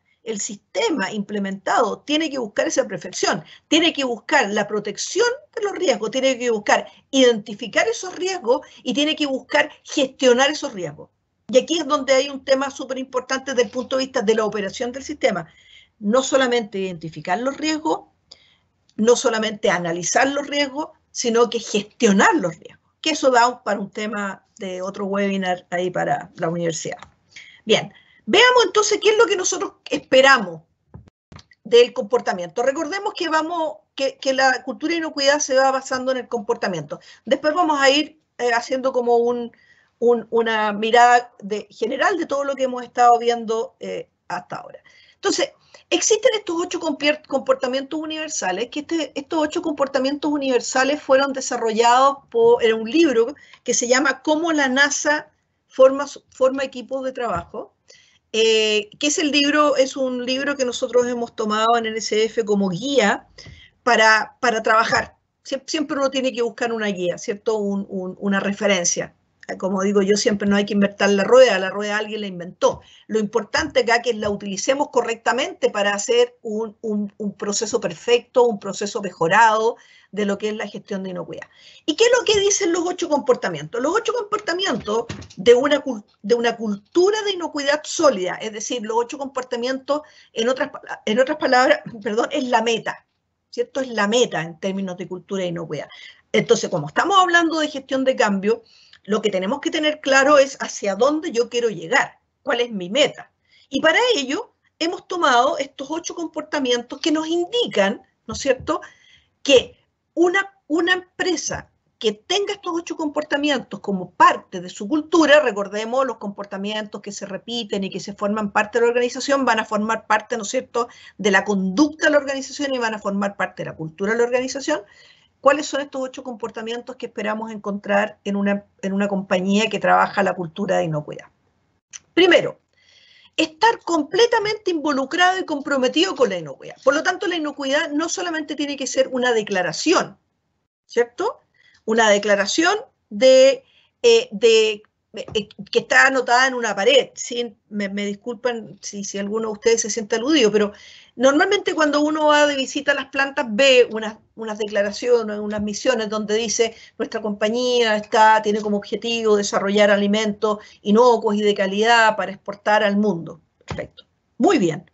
B: implementado tiene que buscar esa perfección, tiene que buscar la protección de los riesgos, tiene que buscar identificar esos riesgos y tiene que buscar gestionar esos riesgos. Y aquí es donde hay un tema súper importante desde el punto de vista de la operación del sistema. No solamente identificar los riesgos, no solamente analizar los riesgos, sino que gestionar los riesgos. Que eso da para un tema de otro webinar ahí para la universidad. Bien, veamos entonces qué es lo que nosotros esperamos del comportamiento. Recordemos que la cultura de inocuidad se va basando en el comportamiento. Después vamos a ir haciendo como una mirada general de todo lo que hemos estado viendo hasta ahora. Entonces, existen estos 8 comportamientos universales, que estos 8 comportamientos universales fueron desarrollados en un libro que se llama Cómo la NASA forma equipos de trabajo, que es un libro que nosotros hemos tomado en NSF como guía para trabajar. Siempre uno tiene que buscar una guía, ¿cierto? Una referencia. Como digo yo siempre, no hay que inventar la rueda alguien la inventó. Lo importante acá es que la utilicemos correctamente para hacer un proceso perfecto, un proceso mejorado de lo que es la gestión de inocuidad. ¿Y qué es lo que dicen los 8 comportamientos? Los 8 comportamientos de una cultura de inocuidad sólida, es decir, los 8 comportamientos, en otras palabras, perdón, es la meta, ¿cierto? Es la meta en términos de cultura de inocuidad. Entonces, como estamos hablando de gestión de cambio, lo que tenemos que tener claro es hacia dónde yo quiero llegar, cuál es mi meta. Y para ello hemos tomado estos 8 comportamientos que nos indican, ¿no es cierto?, que una empresa que tenga estos 8 comportamientos como parte de su cultura, recordemos los comportamientos que se repiten y que se forman parte de la organización, van a formar parte, ¿no es cierto?, de la conducta de la organización y van a formar parte de la cultura de la organización. ¿Cuáles son estos 8 comportamientos que esperamos encontrar en una compañía que trabaja la cultura de inocuidad? Primero, estar completamente involucrado y comprometido con la inocuidad. Por lo tanto, la inocuidad no solamente tiene que ser una declaración, ¿cierto? Una declaración que está anotada en una pared. ¿Sí? Me disculpan si alguno de ustedes se siente aludido, pero normalmente cuando uno va de visita a las plantas ve unas declaraciones, unas misiones donde dice nuestra compañía tiene como objetivo desarrollar alimentos inocuos y de calidad para exportar al mundo. Perfecto. Muy bien.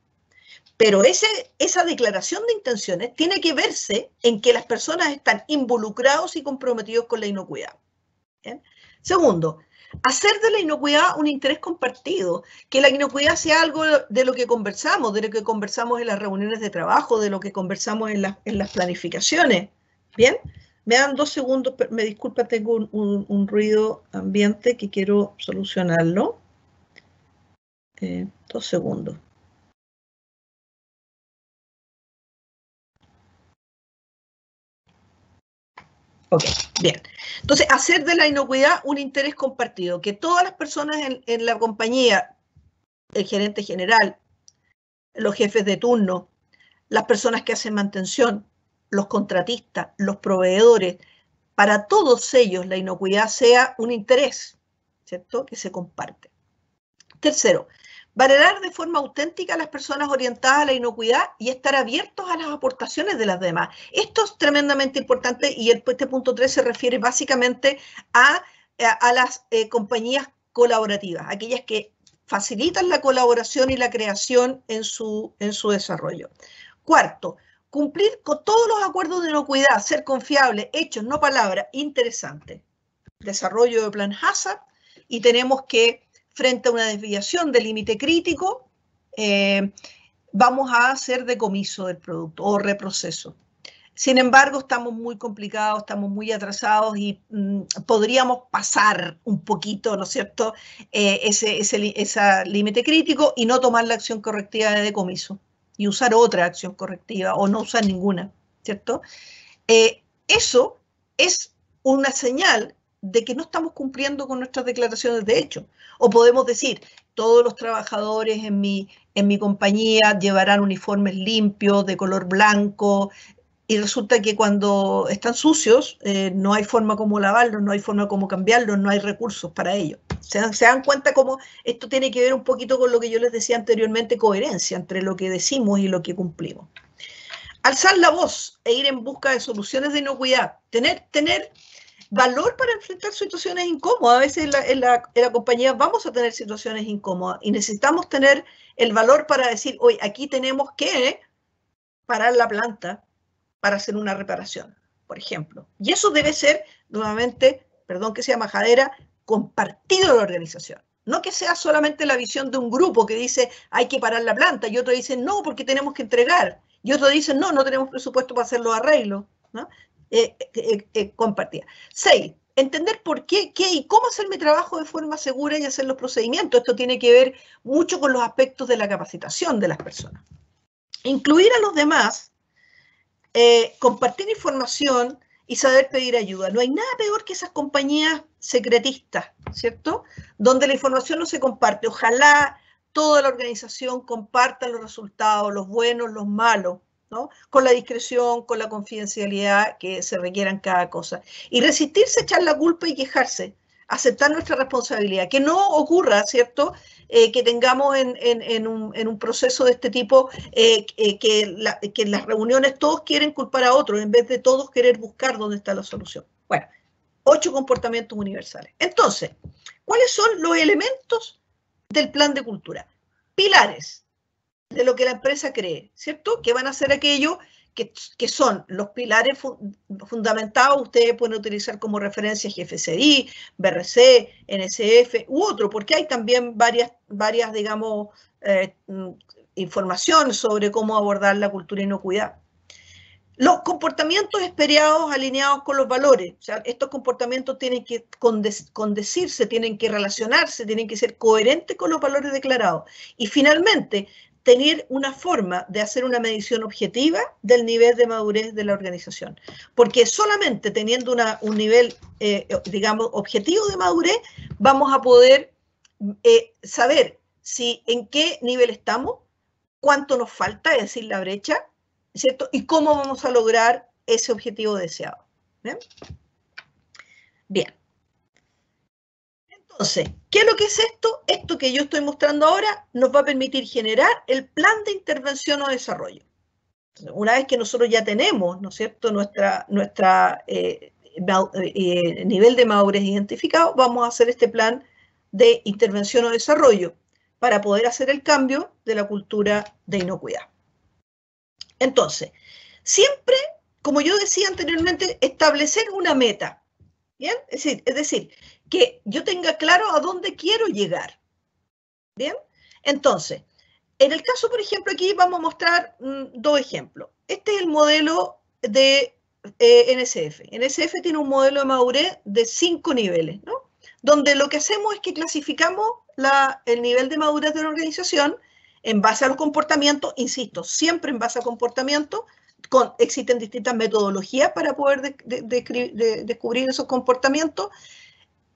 B: Pero esa declaración de intenciones tiene que verse en que las personas están involucrados y comprometidos con la inocuidad. ¿Bien? Segundo, hacer de la inocuidad un interés compartido, que la inocuidad sea algo de lo que conversamos en las reuniones de trabajo, de lo que conversamos en las planificaciones. ¿Bien? Me dan 2 segundos, me disculpa, tengo un ruido ambiente que quiero solucionarlo. 2 segundos. Ok, bien. Entonces, hacer de la inocuidad un interés compartido, que todas las personas en la compañía, el gerente general, los jefes de turno, las personas que hacen mantención, los contratistas, los proveedores, para todos ellos la inocuidad sea un interés, ¿cierto?, que se comparte. Tercero, valorar de forma auténtica a las personas orientadas a la inocuidad y estar abiertos a las aportaciones de las demás. Esto es tremendamente importante y este punto 3 se refiere básicamente a las compañías colaborativas, aquellas que facilitan la colaboración y la creación en su desarrollo. Cuarto, cumplir con todos los acuerdos de inocuidad, ser confiable, hechos, no palabras, interesante. Desarrollo de plan Hazard y tenemos que frente a una desviación del límite crítico, vamos a hacer decomiso del producto o reproceso. Sin embargo, estamos muy complicados, estamos muy atrasados y podríamos pasar un poquito, ¿no es cierto?, ese límite crítico y no tomar la acción correctiva de decomiso y usar otra acción correctiva o no usar ninguna, ¿cierto? Eso es una señal de que no estamos cumpliendo con nuestras declaraciones de hecho. O podemos decir, todos los trabajadores en mi compañía llevarán uniformes limpios, de color blanco, y resulta que cuando están sucios no hay forma como lavarlos, no hay forma como cambiarlos, no hay recursos para ello. ¿Se dan cuenta cómo esto tiene que ver un poquito con lo que yo les decía anteriormente, coherencia entre lo que decimos y lo que cumplimos? Alzar la voz e ir en busca de soluciones de inocuidad, tener valor para enfrentar situaciones incómodas. A veces en la compañía vamos a tener situaciones incómodas y necesitamos tener el valor para decir, oye, aquí tenemos que parar la planta para hacer una reparación, por ejemplo. Y eso debe ser, nuevamente, perdón que sea majadera, compartido en la organización. No que sea solamente la visión de un grupo que dice hay que parar la planta y otro dice no porque tenemos que entregar y otro dice no, no tenemos presupuesto para hacer los arreglos, ¿no? Compartida. 6. Entender por qué y cómo hacer mi trabajo de forma segura y hacer los procedimientos. Esto tiene que ver mucho con los aspectos de la capacitación de las personas. Incluir a los demás, compartir información y saber pedir ayuda. No hay nada peor que esas compañías secretistas, ¿cierto?, donde la información no se comparte. Ojalá toda la organización comparta los resultados, los buenos, los malos, ¿no?, con la discreción, con la confidencialidad que se requiera en cada cosa. Y resistirse a echar la culpa y quejarse, aceptar nuestra responsabilidad. Que no ocurra, ¿cierto?, que tengamos en un proceso de este tipo que en las reuniones todos quieren culpar a otros en vez de todos querer buscar dónde está la solución. Bueno, 8 comportamientos universales. Entonces, ¿cuáles son los elementos del plan de cultura? Pilares de lo que la empresa cree, ¿cierto? Que van a ser aquellos que son los pilares fundamentados. Ustedes pueden utilizar como referencia GFCI, BRC, NSF u otro, porque hay también varias digamos, información sobre cómo abordar la cultura de inocuidad. Los comportamientos esperados alineados con los valores. O sea, estos comportamientos tienen que condecirse, tienen que relacionarse, tienen que ser coherentes con los valores declarados. Y finalmente, tener una forma de hacer una medición objetiva del nivel de madurez de la organización. Porque solamente teniendo un nivel, digamos, objetivo de madurez, vamos a poder saber en qué nivel estamos, cuánto nos falta, es decir, la brecha, ¿cierto?, y cómo vamos a lograr ese objetivo deseado. ¿Bien? Bien. Entonces, ¿qué es lo que es esto? Esto que yo estoy mostrando ahora nos va a permitir generar el plan de intervención o desarrollo. Entonces, una vez que nosotros ya tenemos, ¿no es cierto?, nuestra nivel de madurez identificado, vamos a hacer este plan de intervención o desarrollo para poder hacer el cambio de la cultura de inocuidad. Entonces, siempre, como yo decía anteriormente, establecer una meta. ¿Bien? Es decir, que yo tenga claro a dónde quiero llegar. ¿Bien? Entonces, en el caso, por ejemplo, aquí vamos a mostrar dos ejemplos. Este es el modelo de NSF. NSF tiene un modelo de madurez de 5 niveles, ¿no? Donde lo que hacemos es que clasificamos el nivel de madurez de la organización en base a los comportamientos, insisto, siempre en base a comportamientos. Existen distintas metodologías para poder descubrir esos comportamientos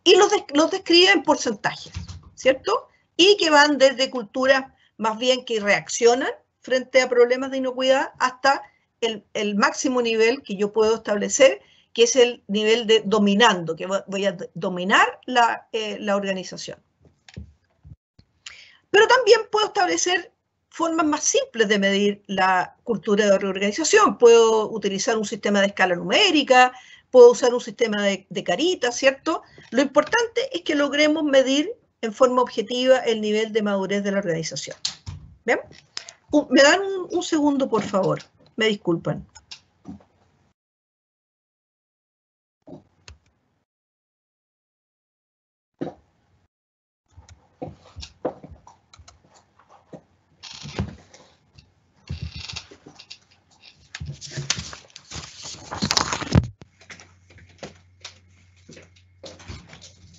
B: y los describe en porcentajes, ¿cierto? Y que van desde culturas más bien que reaccionan frente a problemas de inocuidad hasta el máximo nivel que yo puedo establecer, que es el nivel de dominando, que voy a dominar la organización. Pero también puedo establecer formas más simples de medir la cultura de reorganización. Puedo utilizar un sistema de escala numérica, puedo usar un sistema de caritas, ¿cierto? Lo importante es que logremos medir en forma objetiva el nivel de madurez de la organización. ¿Bien? ¿Me dan un segundo, por favor? Me disculpan.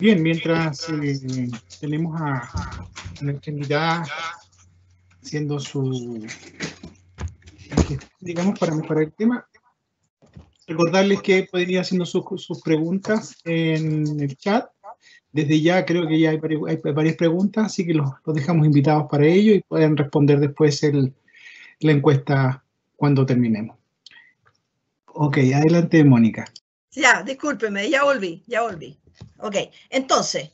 A: Bien, mientras tenemos a nuestra invitada haciendo su, digamos, para mejorar el tema, recordarles que pueden ir haciendo sus preguntas en el chat. Desde ya creo que ya hay varias preguntas, así que los dejamos invitados para ello y pueden responder después la encuesta cuando terminemos. Ok, adelante, Mónica.
B: Ya, discúlpeme, ya volví. Ok, entonces,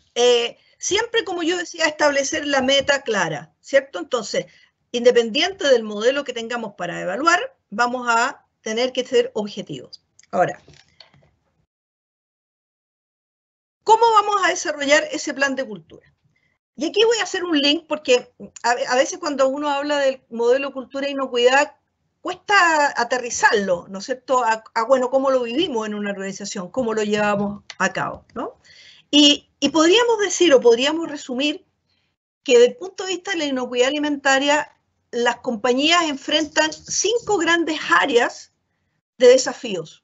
B: siempre, como yo decía, establecer la meta clara, ¿cierto? Entonces, independiente del modelo que tengamos para evaluar, vamos a tener que ser objetivos. Ahora, ¿cómo vamos a desarrollar ese plan de cultura? Y aquí voy a hacer un link porque a veces cuando uno habla del modelo cultura e inocuidad, cuesta aterrizarlo, ¿no es cierto? Bueno, cómo lo vivimos en una organización, cómo lo llevamos a cabo, ¿no? Y podríamos decir o podríamos resumir que desde el punto de vista de la inocuidad alimentaria, las compañías enfrentan 5 grandes áreas de desafíos.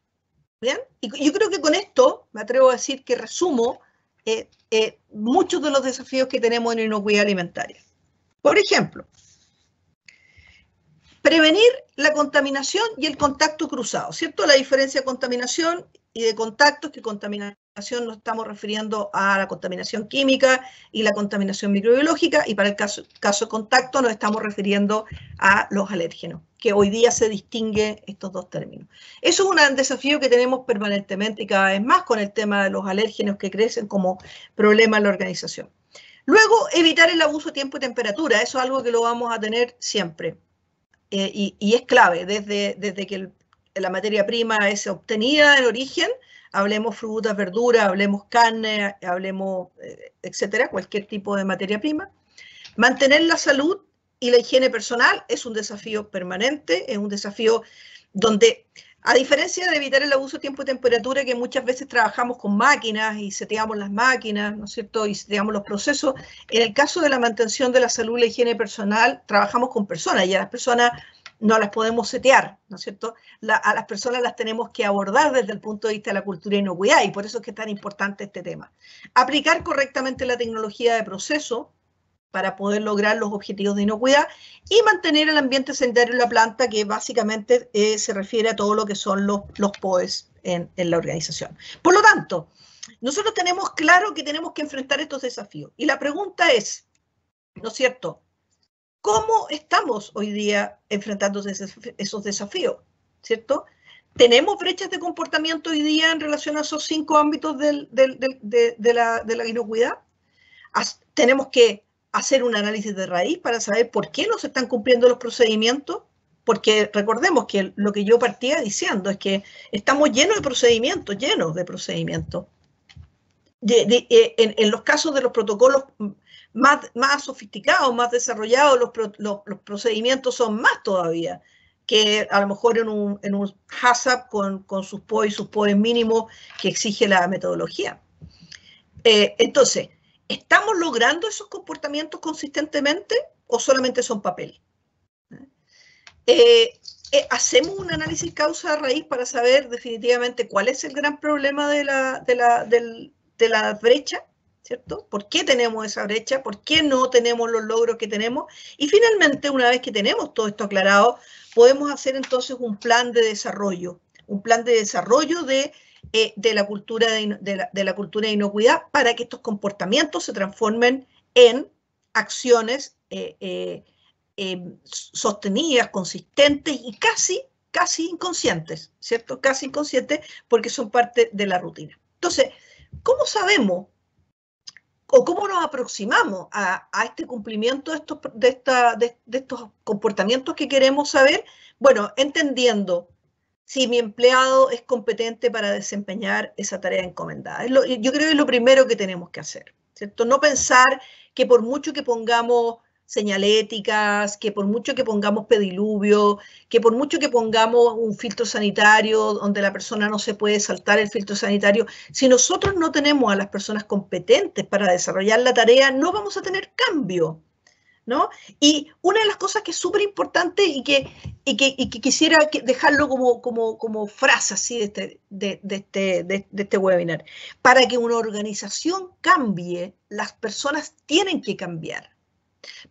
B: ¿Bien? Y yo creo que con esto me atrevo a decir que resumo muchos de los desafíos que tenemos en inocuidad alimentaria. Por ejemplo, prevenir la contaminación y el contacto cruzado, ¿cierto? La diferencia de contaminación y de contactos, que contaminación nos estamos refiriendo a la contaminación química y la contaminación microbiológica, y para el caso de contacto nos estamos refiriendo a los alérgenos, que hoy día se distingue estos dos términos. Eso es un desafío que tenemos permanentemente y cada vez más con el tema de los alérgenos que crecen como problema en la organización. Luego, evitar el abuso de tiempo y temperatura, eso es algo que lo vamos a tener siempre. Y es clave, desde que la materia prima es obtenida en origen, hablemos frutas, verduras, hablemos carne, hablemos, etcétera, cualquier tipo de materia prima. Mantener la salud y la higiene personal es un desafío permanente, es un desafío donde, a diferencia de evitar el abuso de tiempo y temperatura, que muchas veces trabajamos con máquinas y seteamos las máquinas, ¿no es cierto?, y seteamos los procesos, en el caso de la mantención de la salud y la higiene personal, trabajamos con personas y a las personas no las podemos setear, ¿no es cierto? A las personas las tenemos que abordar desde el punto de vista de la cultura de inocuidad, y por eso es que es tan importante este tema. Aplicar correctamente la tecnología de proceso para poder lograr los objetivos de inocuidad y mantener el ambiente sanitario en la planta, que básicamente se refiere a todo lo que son los POEs en la organización. Por lo tanto, nosotros tenemos claro que tenemos que enfrentar estos desafíos. Y la pregunta es, ¿no es cierto?, ¿cómo estamos hoy día enfrentando esos desafíos? ¿Cierto? ¿Tenemos brechas de comportamiento hoy día en relación a esos 5 ámbitos de la inocuidad? ¿Tenemos que hacer un análisis de raíz para saber por qué no se están cumpliendo los procedimientos? Porque recordemos que lo que yo partía diciendo es que estamos llenos de procedimientos. En los casos de los protocolos más sofisticados, más desarrollados, los procedimientos son más todavía. que a lo mejor en un HACCP con sus POE y sus POE mínimos que exige la metodología. Entonces, ¿estamos logrando esos comportamientos consistentemente o solamente son papel? ¿Hacemos un análisis causa-raíz para saber definitivamente cuál es el gran problema de la brecha? ¿Cierto? ¿Por qué tenemos esa brecha? ¿Por qué no tenemos los logros que tenemos? Y finalmente, una vez que tenemos todo esto aclarado, podemos hacer entonces un plan de desarrollo de la cultura de inocuidad para que estos comportamientos se transformen en acciones sostenidas, consistentes y casi inconscientes, ¿cierto? Casi inconscientes porque son parte de la rutina. Entonces, ¿cómo sabemos o cómo nos aproximamos a este cumplimiento de estos comportamientos que queremos saber? Bueno, entendiendo si mi empleado es competente para desempeñar esa tarea encomendada. Yo creo que es lo primero que tenemos que hacer, ¿cierto? No pensar que por mucho que pongamos señaléticas, que por mucho que pongamos pediluvio, que por mucho que pongamos un filtro sanitario donde la persona no se puede saltar el filtro sanitario, si nosotros no tenemos a las personas competentes para desarrollar la tarea, no vamos a tener cambio, ¿no? Y una de las cosas que es súper importante y que quisiera dejarlo como frase así de este webinar, para que una organización cambie, las personas tienen que cambiar.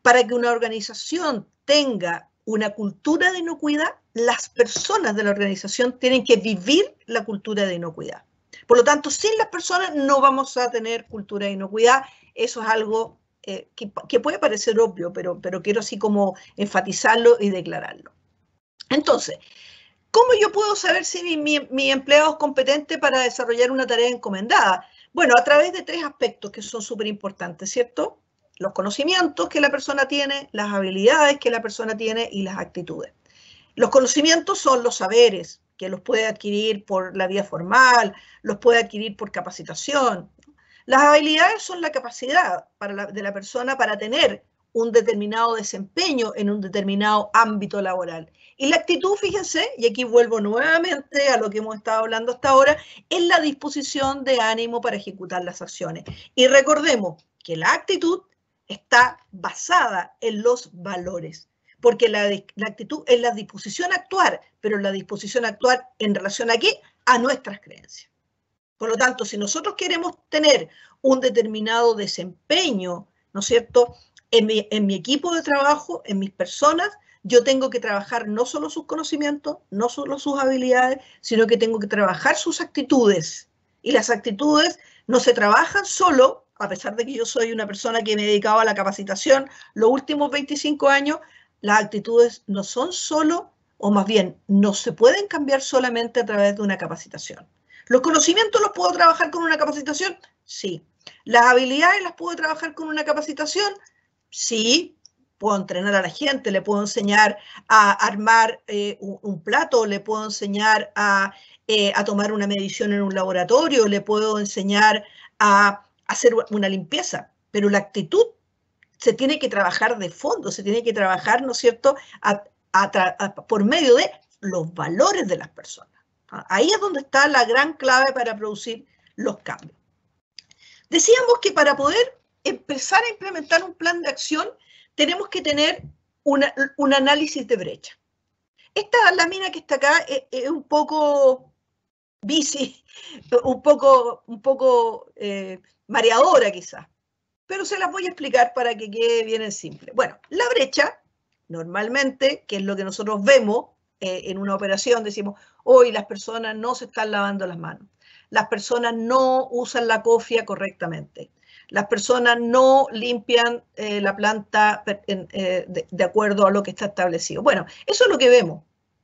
B: Para que una organización tenga una cultura de inocuidad, las personas de la organización tienen que vivir la cultura de inocuidad. Por lo tanto, sin las personas no vamos a tener cultura de inocuidad. Eso es algo que puede parecer obvio, pero quiero así como enfatizarlo y declararlo. Entonces, ¿cómo yo puedo saber si mi empleado es competente para desarrollar una tarea encomendada? Bueno, a través de 3 aspectos que son súper importantes, ¿cierto? Los conocimientos que la persona tiene, las habilidades que la persona tiene y las actitudes. Los conocimientos son los saberes, que los puede adquirir por la vía formal, los puede adquirir por capacitación. Las habilidades son la capacidad de la persona para tener un determinado desempeño en un determinado ámbito laboral. Y la actitud, fíjense, y aquí vuelvo nuevamente a lo que hemos estado hablando hasta ahora, es la disposición de ánimo para ejecutar las acciones. Y recordemos que la actitud está basada en los valores, porque la actitud es la disposición a actuar, pero la disposición a actuar en relación a ¿qué? A nuestras creencias. Por lo tanto, si nosotros queremos tener un determinado desempeño, ¿no es cierto?, en mi equipo de trabajo, en mis personas, yo tengo que trabajar no solo sus conocimientos, no solo sus habilidades, sino que tengo que trabajar sus actitudes. Y las actitudes no se trabajan solo, a pesar de que yo soy una persona que me he dedicado a la capacitación los últimos 25 años, las actitudes no son solo, o más bien, no se pueden cambiar solamente a través de una capacitación. ¿Los conocimientos los puedo trabajar con una capacitación? Sí. ¿Las habilidades las puedo trabajar con una capacitación? Sí. Puedo entrenar a la gente, le puedo enseñar a armar un plato, le puedo enseñar a tomar una medición en un laboratorio, le puedo enseñar a hacer una limpieza, pero la actitud se tiene que trabajar de fondo, se tiene que trabajar, ¿no es cierto?, por medio de los valores de las personas. Ahí es donde está la gran clave para producir los cambios. Decíamos que para poder empezar a implementar un plan de acción, tenemos que tener un análisis de brecha. Esta lámina que está acá es un poco bici, un poco mareadora quizás, pero se las voy a explicar para que quede bien en simple. Bueno, la brecha, normalmente, que es lo que nosotros vemos en una operación, decimos, hoy las personas no se están lavando las manos, las personas no usan la cofia correctamente, las personas no limpian la planta de acuerdo a lo que está establecido. Bueno, eso es lo que vemos,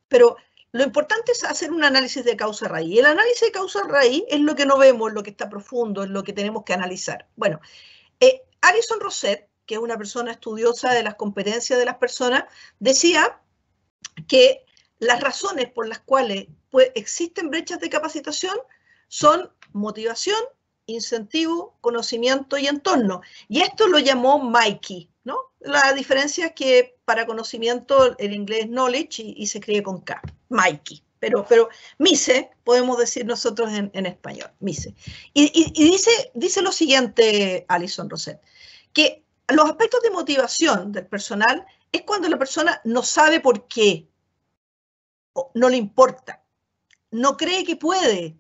B: pero lo importante es hacer un análisis de causa-raíz. Y el análisis de causa-raíz es lo que no vemos, es lo que está profundo, es lo que tenemos que analizar. Bueno, Alison Rosset, que es una persona estudiosa de las competencias de las personas, decía que las razones por las cuales existen brechas de capacitación son motivación, incentivo, conocimiento y entorno. Y esto lo llamó Mikey, ¿no? La diferencia es que para conocimiento el inglés es knowledge y se escribe con K, Mikey. Pero MICE, podemos decir nosotros en español, MICE. Y dice lo siguiente, Alison Rosset, que los aspectos de motivación del personal es cuando la persona no sabe por qué, no le importa, no cree que puede,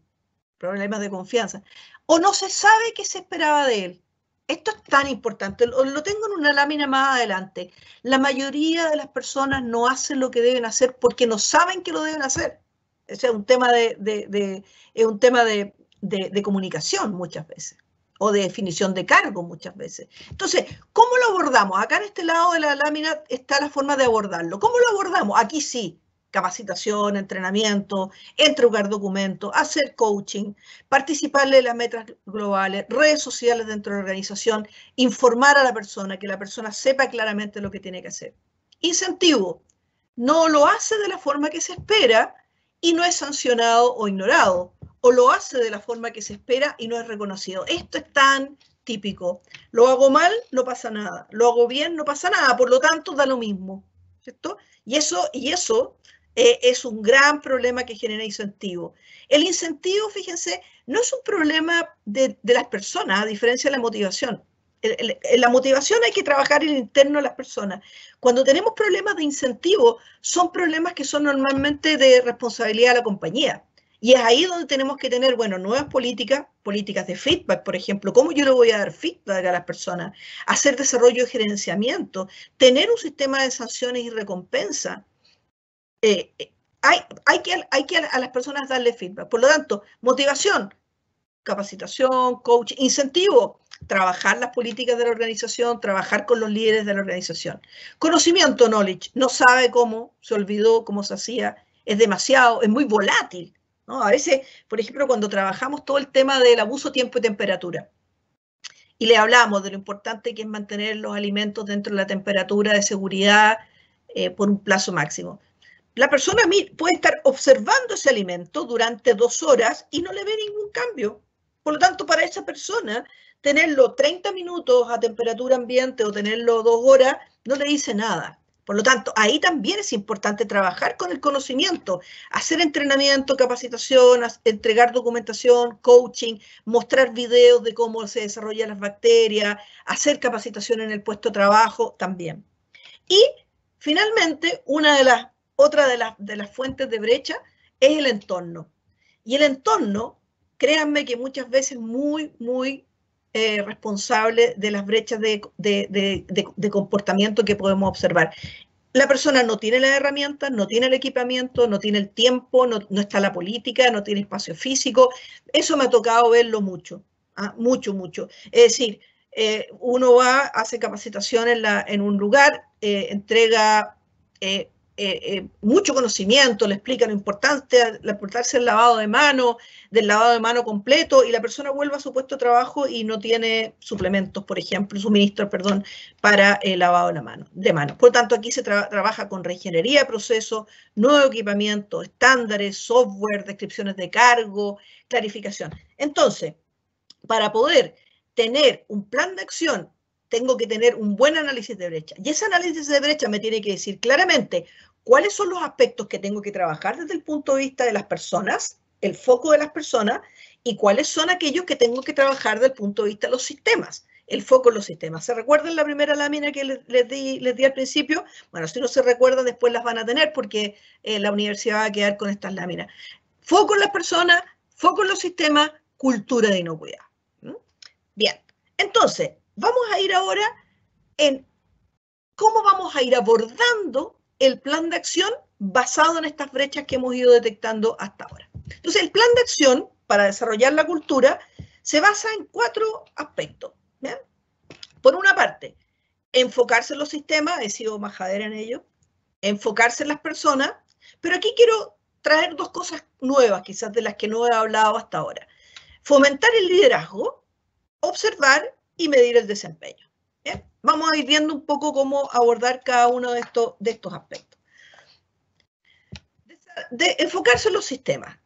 B: problemas de confianza, o no se sabe qué se esperaba de él. Esto es tan importante, lo tengo en una lámina más adelante. La mayoría de las personas no hacen lo que deben hacer porque no saben que lo deben hacer. Ese es un tema de comunicación muchas veces, o de definición de cargo muchas veces. Entonces, ¿cómo lo abordamos? Acá en este lado de la lámina está la forma de abordarlo. ¿Cómo lo abordamos? Aquí sí. Capacitación, entrenamiento, entregar documentos, hacer coaching, participarle en las metas globales, redes sociales dentro de la organización, informar a la persona, que la persona sepa claramente lo que tiene que hacer. Incentivo, no lo hace de la forma que se espera y no es sancionado o ignorado, o lo hace de la forma que se espera y no es reconocido. Esto es tan típico. Lo hago mal, no pasa nada. Lo hago bien, no pasa nada. Por lo tanto, da lo mismo, ¿cierto? Y eso es un gran problema que genera incentivo. El incentivo, fíjense, no es un problema de las personas, a diferencia de la motivación. En la motivación hay que trabajar en el interno de las personas. Cuando tenemos problemas de incentivo, son problemas que son normalmente de responsabilidad de la compañía. Y es ahí donde tenemos que tener, bueno, nuevas políticas de feedback, por ejemplo, cómo yo le voy a dar feedback a las personas, hacer desarrollo de gerenciamiento, tener un sistema de sanciones y recompensa. Hay que a las personas darle feedback. Por lo tanto, motivación, capacitación, coach, incentivo, trabajar las políticas de la organización, trabajar con los líderes de la organización. Conocimiento, knowledge, no sabe cómo, se olvidó cómo se hacía, es demasiado, es muy volátil, ¿no? A veces, por ejemplo, cuando trabajamos todo el tema del abuso, tiempo y temperatura, y le hablamos de lo importante que es mantener los alimentos dentro de la temperatura de seguridad por un plazo máximo. La persona puede estar observando ese alimento durante 2 horas y no le ve ningún cambio. Por lo tanto, para esa persona, tenerlo 30 minutos a temperatura ambiente o tenerlo 2 horas no le dice nada. Por lo tanto, ahí también es importante trabajar con el conocimiento, hacer entrenamiento, capacitación, entregar documentación, coaching, mostrar videos de cómo se desarrollan las bacterias, hacer capacitación en el puesto de trabajo también. Y finalmente, otra de las fuentes de brecha es el entorno. Y el entorno, créanme que muchas veces muy responsable de las brechas de comportamiento que podemos observar. La persona no tiene las herramientas, no tiene el equipamiento, no tiene el tiempo, no está la política, no tiene espacio físico. Eso me ha tocado verlo mucho, mucho. Es decir, uno va, hace capacitación en un lugar, entrega mucho conocimiento, le explica la importancia del lavado de mano completo, y la persona vuelve a su puesto de trabajo y no tiene suplementos, por ejemplo, suministros, perdón, para el lavado de mano. Por lo tanto, aquí se trabaja con reingeniería de procesos, nuevo equipamiento, estándares, software, descripciones de cargo, clarificación. Entonces, para poder tener un plan de acción, tengo que tener un buen análisis de brecha. Y ese análisis de brecha me tiene que decir claramente cuáles son los aspectos que tengo que trabajar desde el punto de vista de las personas, el foco de las personas, y cuáles son aquellos que tengo que trabajar desde el punto de vista de los sistemas, el foco en los sistemas. ¿Se recuerdan la primera lámina que les di al principio? Bueno, si no se recuerdan, después las van a tener porque la universidad va a quedar con estas láminas. Foco en las personas, foco en los sistemas, cultura de inocuidad. Bien, entonces, vamos a ir ahora en cómo vamos a ir abordando el plan de acción basado en estas brechas que hemos ido detectando hasta ahora. Entonces, el plan de acción para desarrollar la cultura se basa en 4 aspectos. ¿Bien? Por una parte, enfocarse en los sistemas, he sido majadera en ello, enfocarse en las personas, pero aquí quiero traer 2 cosas nuevas, quizás de las que no he hablado hasta ahora. Fomentar el liderazgo, observar y medir el desempeño. ¿Bien? Vamos a ir viendo un poco cómo abordar cada uno de estos aspectos. Enfocarse en los sistemas.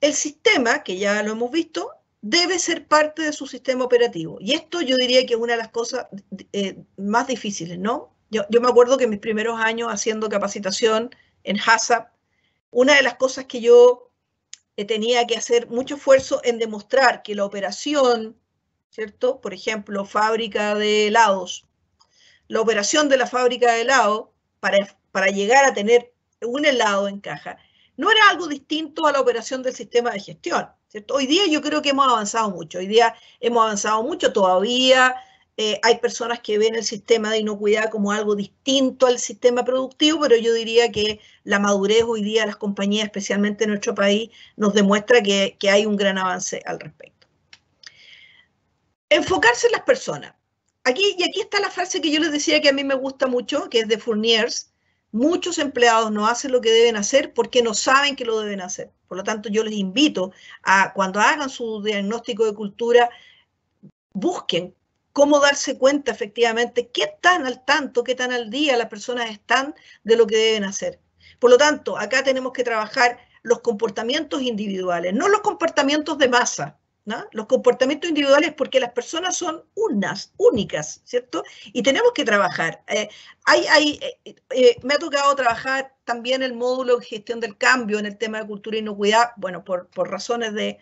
B: El sistema, que ya lo hemos visto, debe ser parte de su sistema operativo. Y esto yo diría que es una de las cosas más difíciles, ¿no? Yo me acuerdo que en mis primeros años haciendo capacitación en HACCP, una de las cosas que yo tenía que hacer mucho esfuerzo en demostrar que la operación, ¿cierto? Por ejemplo, fábrica de helados. La operación de la fábrica de helado, para llegar a tener un helado en caja, no era algo distinto a la operación del sistema de gestión, ¿cierto? Hoy día yo creo que hemos avanzado mucho. Hoy día hemos avanzado mucho, todavía hay personas que ven el sistema de inocuidad como algo distinto al sistema productivo, pero yo diría que la madurez hoy día de las compañías, especialmente en nuestro país, nos demuestra que hay un gran avance al respecto. Enfocarse en las personas. Aquí está la frase que yo les decía que a mí me gusta mucho, que es de Fourniers. Muchos empleados no hacen lo que deben hacer porque no saben que lo deben hacer. Por lo tanto, yo les invito a, cuando hagan su diagnóstico de cultura, busquen cómo darse cuenta efectivamente qué tan al tanto, qué tan al día las personas están de lo que deben hacer. Por lo tanto, acá tenemos que trabajar los comportamientos individuales, no los comportamientos de masa, ¿no? Los comportamientos individuales, porque las personas son únicas, ¿cierto? Y tenemos que trabajar. Me ha tocado trabajar también el módulo de gestión del cambio en el tema de cultura e inocuidad, bueno, por razones del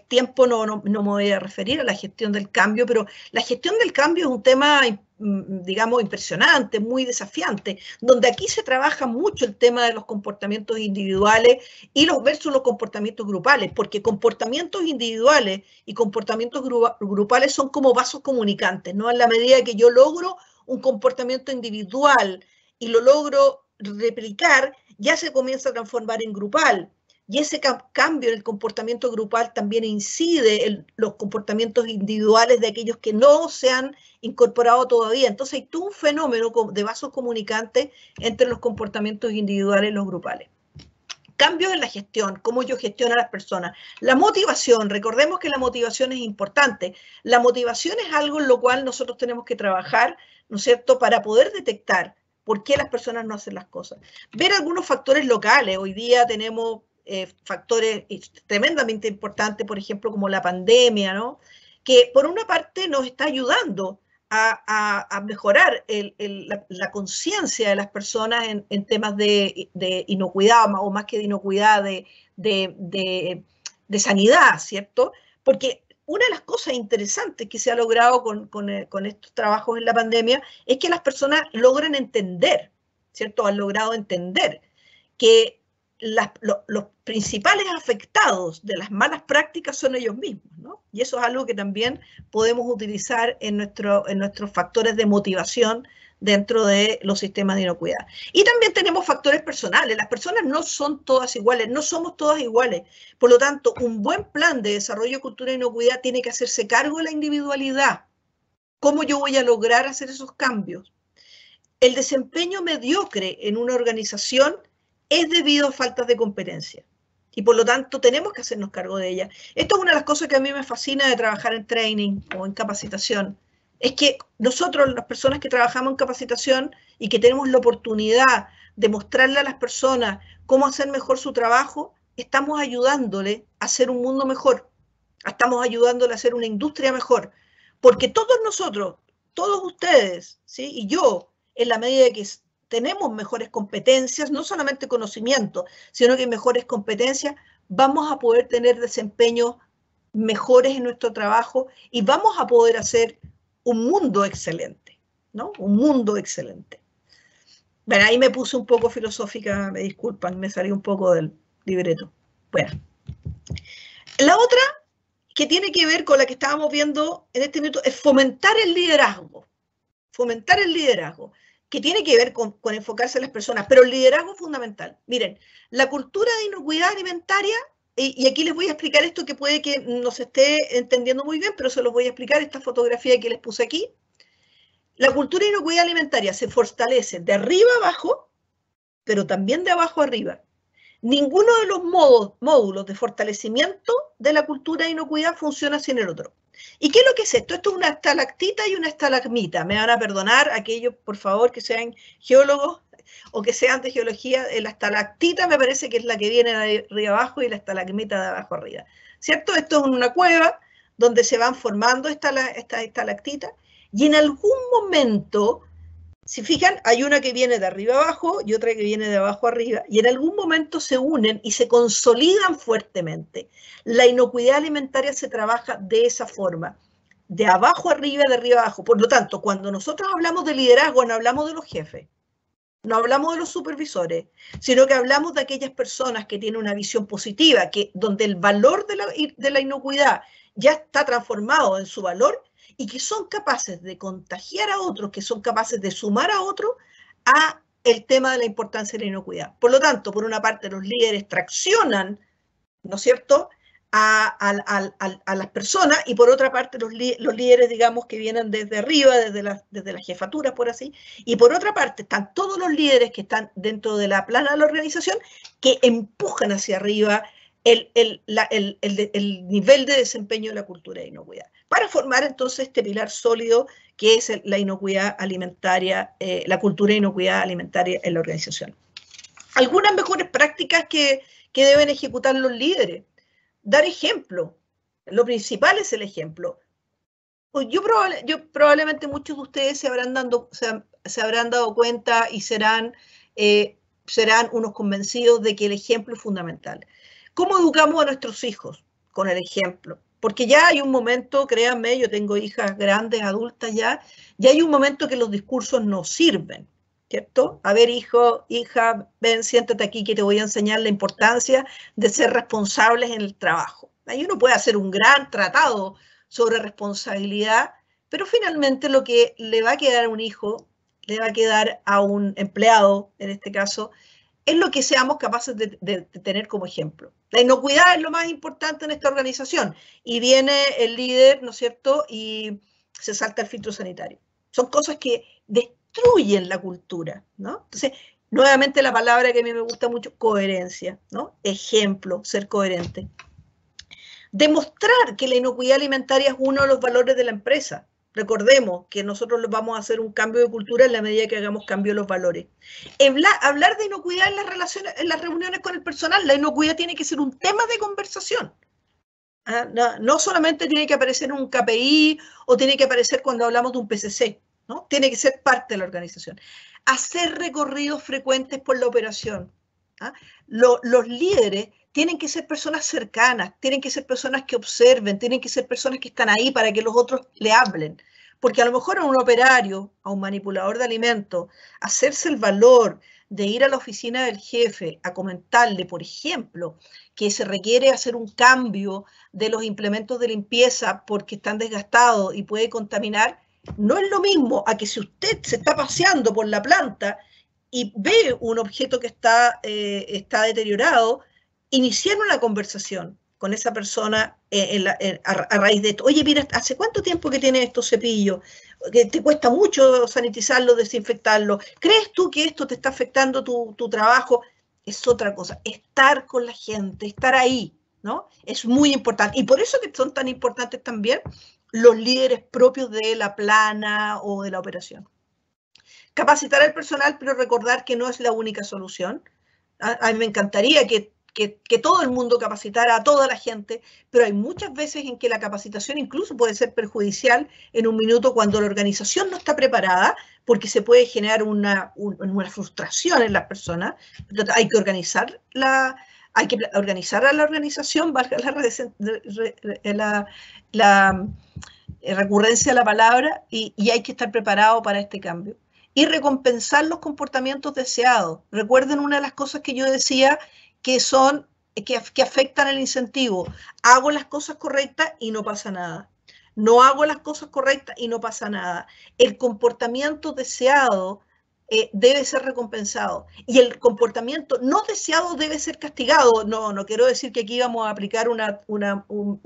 B: tiempo no me voy a referir a la gestión del cambio, pero la gestión del cambio es un tema, digamos, impresionante, muy desafiante, donde aquí se trabaja mucho el tema de los comportamientos individuales y versus los comportamientos grupales, porque comportamientos individuales y comportamientos grupales son como vasos comunicantes, ¿no? En la medida que yo logro un comportamiento individual y lo logro replicar, ya se comienza a transformar en grupal. Y ese cambio en el comportamiento grupal también incide en los comportamientos individuales de aquellos que no se han incorporado todavía. Entonces hay todo un fenómeno de vasos comunicantes entre los comportamientos individuales y los grupales. Cambios en la gestión, cómo yo gestiono a las personas. La motivación, recordemos que la motivación es importante. La motivación es algo en lo cual nosotros tenemos que trabajar, ¿no es cierto?, para poder detectar por qué las personas no hacen las cosas. Ver algunos factores locales. Hoy día tenemos factores tremendamente importantes, por ejemplo, como la pandemia, ¿no? Que por una parte nos está ayudando a mejorar la conciencia de las personas en temas de inocuidad, o más que de inocuidad, de sanidad, ¿cierto? Porque una de las cosas interesantes que se ha logrado con estos trabajos en la pandemia es que las personas logran entender, ¿cierto? Han logrado entender que los principales afectados de las malas prácticas son ellos mismos, ¿no? Y eso es algo que también podemos utilizar en nuestros factores de motivación dentro de los sistemas de inocuidad. Y también tenemos factores personales. Las personas no son todas iguales, no somos todas iguales. Por lo tanto, un buen plan de desarrollo de cultura de inocuidad tiene que hacerse cargo de la individualidad. ¿Cómo yo voy a lograr hacer esos cambios? El desempeño mediocre en una organización es debido a faltas de competencia. Y por lo tanto tenemos que hacernos cargo de ella. Esto es una de las cosas que a mí me fascina de trabajar en training o en capacitación. Es que nosotros, las personas que trabajamos en capacitación y que tenemos la oportunidad de mostrarle a las personas cómo hacer mejor su trabajo, estamos ayudándole a hacer un mundo mejor. Estamos ayudándole a hacer una industria mejor. Porque todos nosotros, todos ustedes, ¿sí?, y yo, en la medida de que tenemos mejores competencias, no solamente conocimiento, sino que mejores competencias, vamos a poder tener desempeños mejores en nuestro trabajo y vamos a poder hacer un mundo excelente, ¿no? Un mundo excelente. Bueno, ahí me puse un poco filosófica, me disculpan, me salí un poco del libreto. Bueno, la otra que tiene que ver con la que estábamos viendo en este minuto es fomentar el liderazgo. Fomentar el liderazgo, que tiene que ver con enfocarse en las personas, pero el liderazgo es fundamental. Miren, la cultura de inocuidad alimentaria, y aquí les voy a explicar esto que puede que no se esté entendiendo muy bien, pero se los voy a explicar, esta fotografía que les puse aquí. La cultura de inocuidad alimentaria se fortalece de arriba abajo, pero también de abajo arriba. Ninguno de los módulos de fortalecimiento de la cultura de inocuidad funciona sin el otro. ¿Y qué es lo que es esto? Esto es una estalactita y una estalagmita. Me van a perdonar aquellos, por favor, que sean geólogos o que sean de geología. La estalactita me parece que es la que viene de arriba abajo y la estalagmita de abajo arriba. ¿cierto? Esto es una cueva donde se van formando estas estalactitas y en algún momento, si fijan, hay una que viene de arriba abajo y otra que viene de abajo arriba, y en algún momento se unen y se consolidan fuertemente. La inocuidad alimentaria se trabaja de esa forma, de abajo arriba, de arriba abajo. Por lo tanto, cuando nosotros hablamos de liderazgo, no hablamos de los jefes, no hablamos de los supervisores, sino que hablamos de aquellas personas que tienen una visión positiva, donde el valor de la inocuidad ya está transformado en su valor y que son capaces de contagiar a otros, que son capaces de sumar a otros a el tema de la importancia de la inocuidad. Por lo tanto, por una parte, los líderes traccionan, ¿no es cierto?, a las personas, y por otra parte los líderes, digamos, que vienen desde arriba, desde la jefatura, por así, y por otra parte están todos los líderes que están dentro de la plana de la organización que empujan hacia arriba el nivel de desempeño de la cultura de inocuidad, para formar entonces este pilar sólido que es la inocuidad alimentaria, la cultura de inocuidad alimentaria en la organización. Algunas mejores prácticas que deben ejecutar los líderes. Dar ejemplo. Lo principal es el ejemplo. Probablemente muchos de ustedes se habrán dado cuenta y serán unos convencidos de que el ejemplo es fundamental. ¿Cómo educamos a nuestros hijos? Con el ejemplo. Porque ya hay un momento, créanme, yo tengo hijas grandes, adultas ya hay un momento que los discursos no sirven, ¿cierto? A ver, hijo, hija, ven, siéntate aquí que te voy a enseñar la importancia de ser responsables en el trabajo. Ahí uno puede hacer un gran tratado sobre responsabilidad, pero finalmente lo que le va a quedar a un hijo, le va a quedar a un empleado, en este caso, es lo que seamos capaces de tener como ejemplo. La inocuidad es lo más importante en esta organización, y viene el líder, ¿no es cierto?, y se salta el filtro sanitario. Son cosas que destruyen la cultura, ¿no? Entonces, nuevamente la palabra que a mí me gusta mucho, coherencia, ¿no? Ejemplo, ser coherente. Demostrar que la inocuidad alimentaria es uno de los valores de la empresa. Recordemos que nosotros vamos a hacer un cambio de cultura en la medida que hagamos cambio de los valores. Hablar de inocuidad en las reuniones con el personal, la inocuidad tiene que ser un tema de conversación. No solamente tiene que aparecer en un KPI o tiene que aparecer cuando hablamos de un PCC, ¿no? Tiene que ser parte de la organización. Hacer recorridos frecuentes por la operación. Los líderes tienen que ser personas cercanas, tienen que ser personas que observen, tienen que ser personas que están ahí para que los otros le hablen. Porque a lo mejor a un operario, a un manipulador de alimentos, hacerse el valor de ir a la oficina del jefe a comentarle, por ejemplo, que se requiere hacer un cambio de los implementos de limpieza porque están desgastados y puede contaminar, no es lo mismo a que si usted se está paseando por la planta y ve un objeto que está deteriorado, iniciar una conversación con esa persona a raíz de esto. Oye, mira, ¿hace cuánto tiempo que tienes estos cepillos? Que te cuesta mucho sanitizarlos, desinfectarlos. ¿Crees tú que esto te está afectando tu trabajo? Es otra cosa. Estar con la gente, estar ahí, ¿no? Es muy importante. Y por eso que son tan importantes también los líderes propios de la plana o de la operación. Capacitar al personal, pero recordar que no es la única solución. A mí me encantaría que todo el mundo capacitara a toda la gente, pero hay muchas veces en que la capacitación incluso puede ser perjudicial en un minuto cuando la organización no está preparada, porque se puede generar una frustración en las personas. Hay que organizar a la organización, valga la recurrencia de la palabra, y hay que estar preparado para este cambio. Y recompensar los comportamientos deseados. Recuerden una de las cosas que yo decía que afectan el incentivo. Hago las cosas correctas y no pasa nada. No hago las cosas correctas y no pasa nada. El comportamiento deseado debe ser recompensado. Y el comportamiento no deseado debe ser castigado. No quiero decir que aquí vamos a aplicar un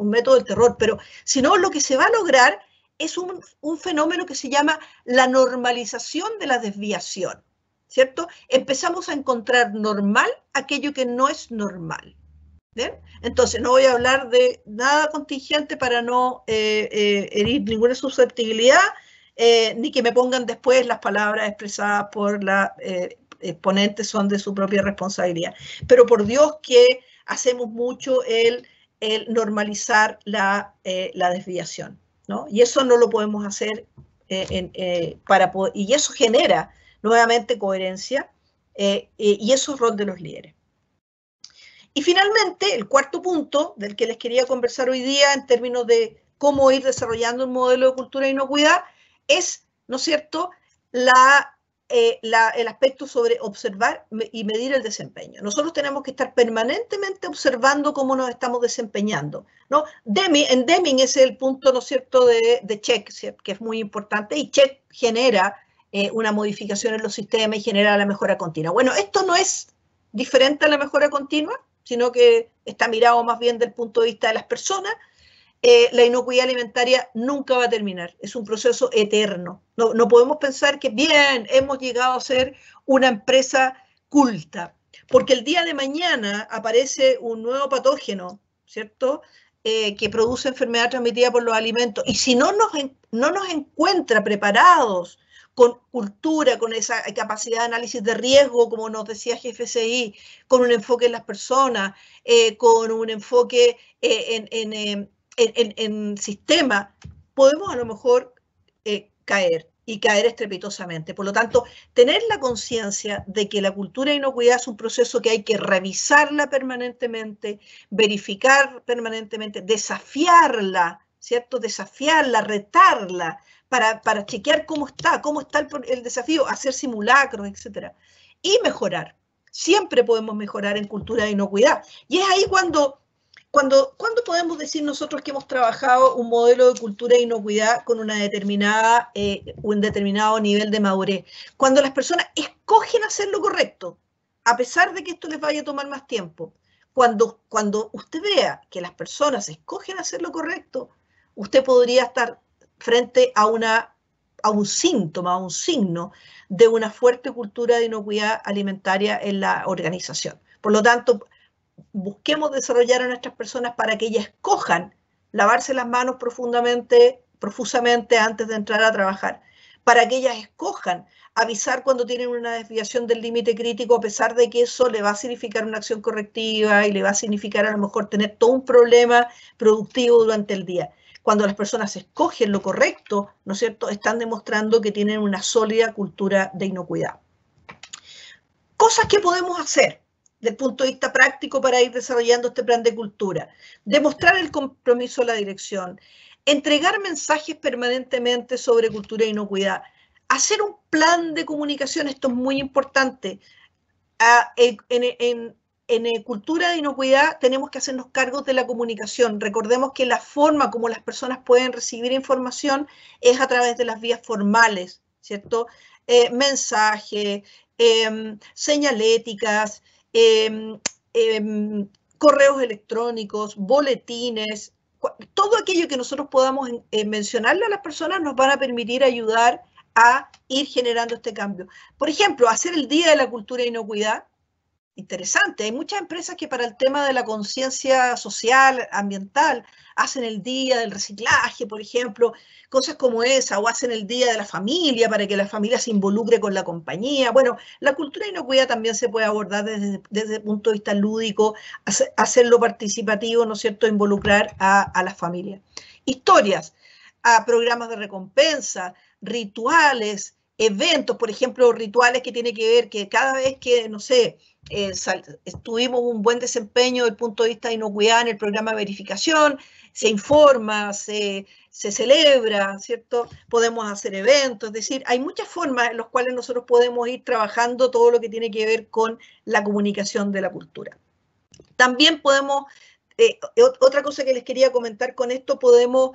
B: método del terror, pero sino lo que se va a lograr es un fenómeno que se llama la normalización de la desviación, ¿cierto? Empezamos a encontrar normal aquello que no es normal. ¿Bien? Entonces, no voy a hablar de nada contingente para no herir ninguna susceptibilidad, ni que me pongan después las palabras expresadas por la ponente son de su propia responsabilidad. Pero por Dios que hacemos mucho el el normalizar la desviación, ¿no? Y eso no lo podemos hacer y eso genera nuevamente coherencia y eso es rol de los líderes. Y finalmente, el cuarto punto del que les quería conversar hoy día en términos de cómo ir desarrollando un modelo de cultura de inocuidad es, ¿no es cierto?, el aspecto sobre observar y medir el desempeño. Nosotros tenemos que estar permanentemente observando cómo nos estamos desempeñando, ¿no? En Deming es el punto, ¿no es cierto?, de check, ¿cierto?, que es muy importante, y check genera una modificación en los sistemas y genera la mejora continua. Bueno, esto no es diferente a la mejora continua, sino que está mirado más bien del punto de vista de las personas. La inocuidad alimentaria nunca va a terminar, es un proceso eterno. No podemos pensar que bien, hemos llegado a ser una empresa culta, porque el día de mañana aparece un nuevo patógeno, ¿cierto?, que produce enfermedad transmitida por los alimentos, y si no nos encuentra preparados con cultura, con esa capacidad de análisis de riesgo, como nos decía GFCI, con un enfoque en las personas, con un enfoque en sistema, podemos a lo mejor caer y caer estrepitosamente. Por lo tanto, tener la conciencia de que la cultura de inocuidad es un proceso que hay que revisarla permanentemente, verificar permanentemente, desafiarla, ¿cierto? Desafiarla, retarla, para chequear cómo está el desafío, hacer simulacros, etc. Y mejorar. Siempre podemos mejorar en cultura de inocuidad. Y es ahí cuando podemos decir nosotros que hemos trabajado un modelo de cultura de inocuidad con un determinado nivel de madurez. Cuando las personas escogen hacer lo correcto, a pesar de que esto les vaya a tomar más tiempo. Cuando usted vea que las personas escogen hacer lo correcto, usted podría estar frente a un síntoma, a un signo de una fuerte cultura de inocuidad alimentaria en la organización. Por lo tanto, busquemos desarrollar a nuestras personas para que ellas escojan lavarse las manos profusamente antes de entrar a trabajar, para que ellas escojan avisar cuando tienen una desviación del límite crítico, a pesar de que eso le va a significar una acción correctiva y le va a significar a lo mejor tener todo un problema productivo durante el día. Cuando las personas escogen lo correcto, ¿no es cierto?, están demostrando que tienen una sólida cultura de inocuidad. Cosas que podemos hacer desde el punto de vista práctico para ir desarrollando este plan de cultura. Demostrar el compromiso de la dirección, entregar mensajes permanentemente sobre cultura de inocuidad, hacer un plan de comunicación, esto es muy importante. En cultura de inocuidad tenemos que hacernos cargos de la comunicación. Recordemos que la forma como las personas pueden recibir información es a través de las vías formales, ¿cierto? Mensajes, señaléticas, correos electrónicos, boletines, todo aquello que nosotros podamos mencionarle a las personas nos van a permitir ayudar a ir generando este cambio. Por ejemplo, hacer el Día de la Cultura de Inocuidad. Interesante, hay muchas empresas que para el tema de la conciencia social, ambiental, hacen el día del reciclaje, por ejemplo, cosas como esa, o hacen el día de la familia para que la familia se involucre con la compañía. Bueno, la cultura de inocuidad también se puede abordar desde el punto de vista lúdico, hacerlo participativo, ¿no es cierto?, involucrar a las familias. Historias, a programas de recompensa, rituales, eventos, por ejemplo, rituales que tienen que ver que cada vez que, no sé, tuvimos un buen desempeño desde el punto de vista de inocuidad en el programa de verificación, se informa, se celebra, ¿cierto? Podemos hacer eventos, es decir, hay muchas formas en las cuales nosotros podemos ir trabajando todo lo que tiene que ver con la comunicación de la cultura. También podemos, otra cosa que les quería comentar con esto, podemos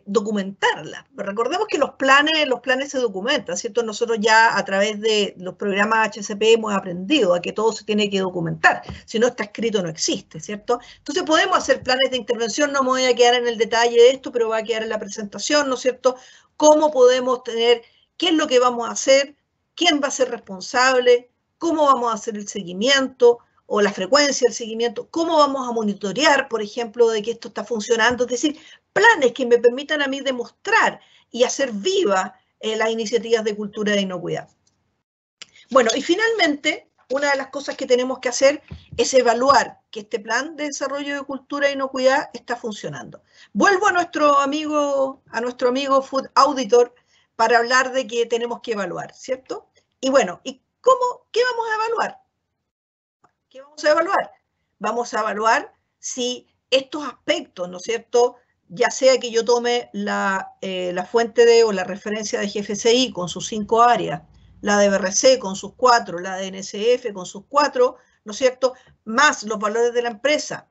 B: documentarla. Recordemos que los planes se documentan, ¿cierto? Nosotros ya a través de los programas HCP hemos aprendido a que todo se tiene que documentar. Si no está escrito, no existe, ¿cierto? Entonces podemos hacer planes de intervención, no me voy a quedar en el detalle de esto, pero va a quedar en la presentación, ¿no es cierto? Cómo podemos tener, qué es lo que vamos a hacer, quién va a ser responsable, cómo vamos a hacer el seguimiento, o la frecuencia del seguimiento, cómo vamos a monitorear, por ejemplo, de que esto está funcionando, es decir, planes que me permitan a mí demostrar y hacer viva las iniciativas de cultura de inocuidad. Bueno, y finalmente, una de las cosas que tenemos que hacer es evaluar que este plan de desarrollo de cultura e inocuidad está funcionando. Vuelvo a nuestro amigo Food Auditor para hablar de que tenemos que evaluar, ¿cierto? Y bueno, ¿qué vamos a evaluar? ¿Qué vamos a evaluar? Vamos a evaluar si estos aspectos, ¿no es cierto?, ya sea que yo tome la fuente o la referencia de GFCI con sus 5 áreas, la de BRC con sus 4, la de NSF con sus 4, ¿no es cierto?, más los valores de la empresa,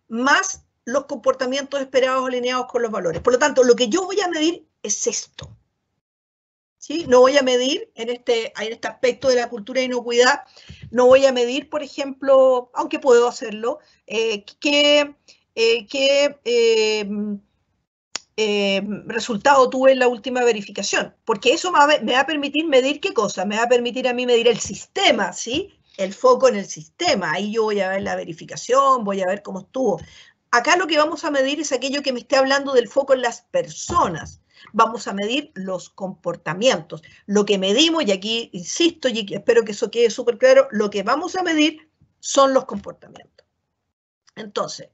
B: más los comportamientos esperados alineados con los valores. Por lo tanto, lo que yo voy a medir es esto. ¿Sí? No voy a medir en este aspecto de la cultura de inocuidad, no voy a medir, por ejemplo, aunque puedo hacerlo, qué resultado tuve en la última verificación, porque eso me va a permitir medir qué cosa, me va a permitir a mí medir el sistema, ¿sí? El foco en el sistema, ahí yo voy a ver la verificación, voy a ver cómo estuvo. Acá lo que vamos a medir es aquello que me esté hablando del foco en las personas. Vamos a medir los comportamientos. Lo que medimos, y aquí insisto, y espero que eso quede súper claro, lo que vamos a medir son los comportamientos. Entonces,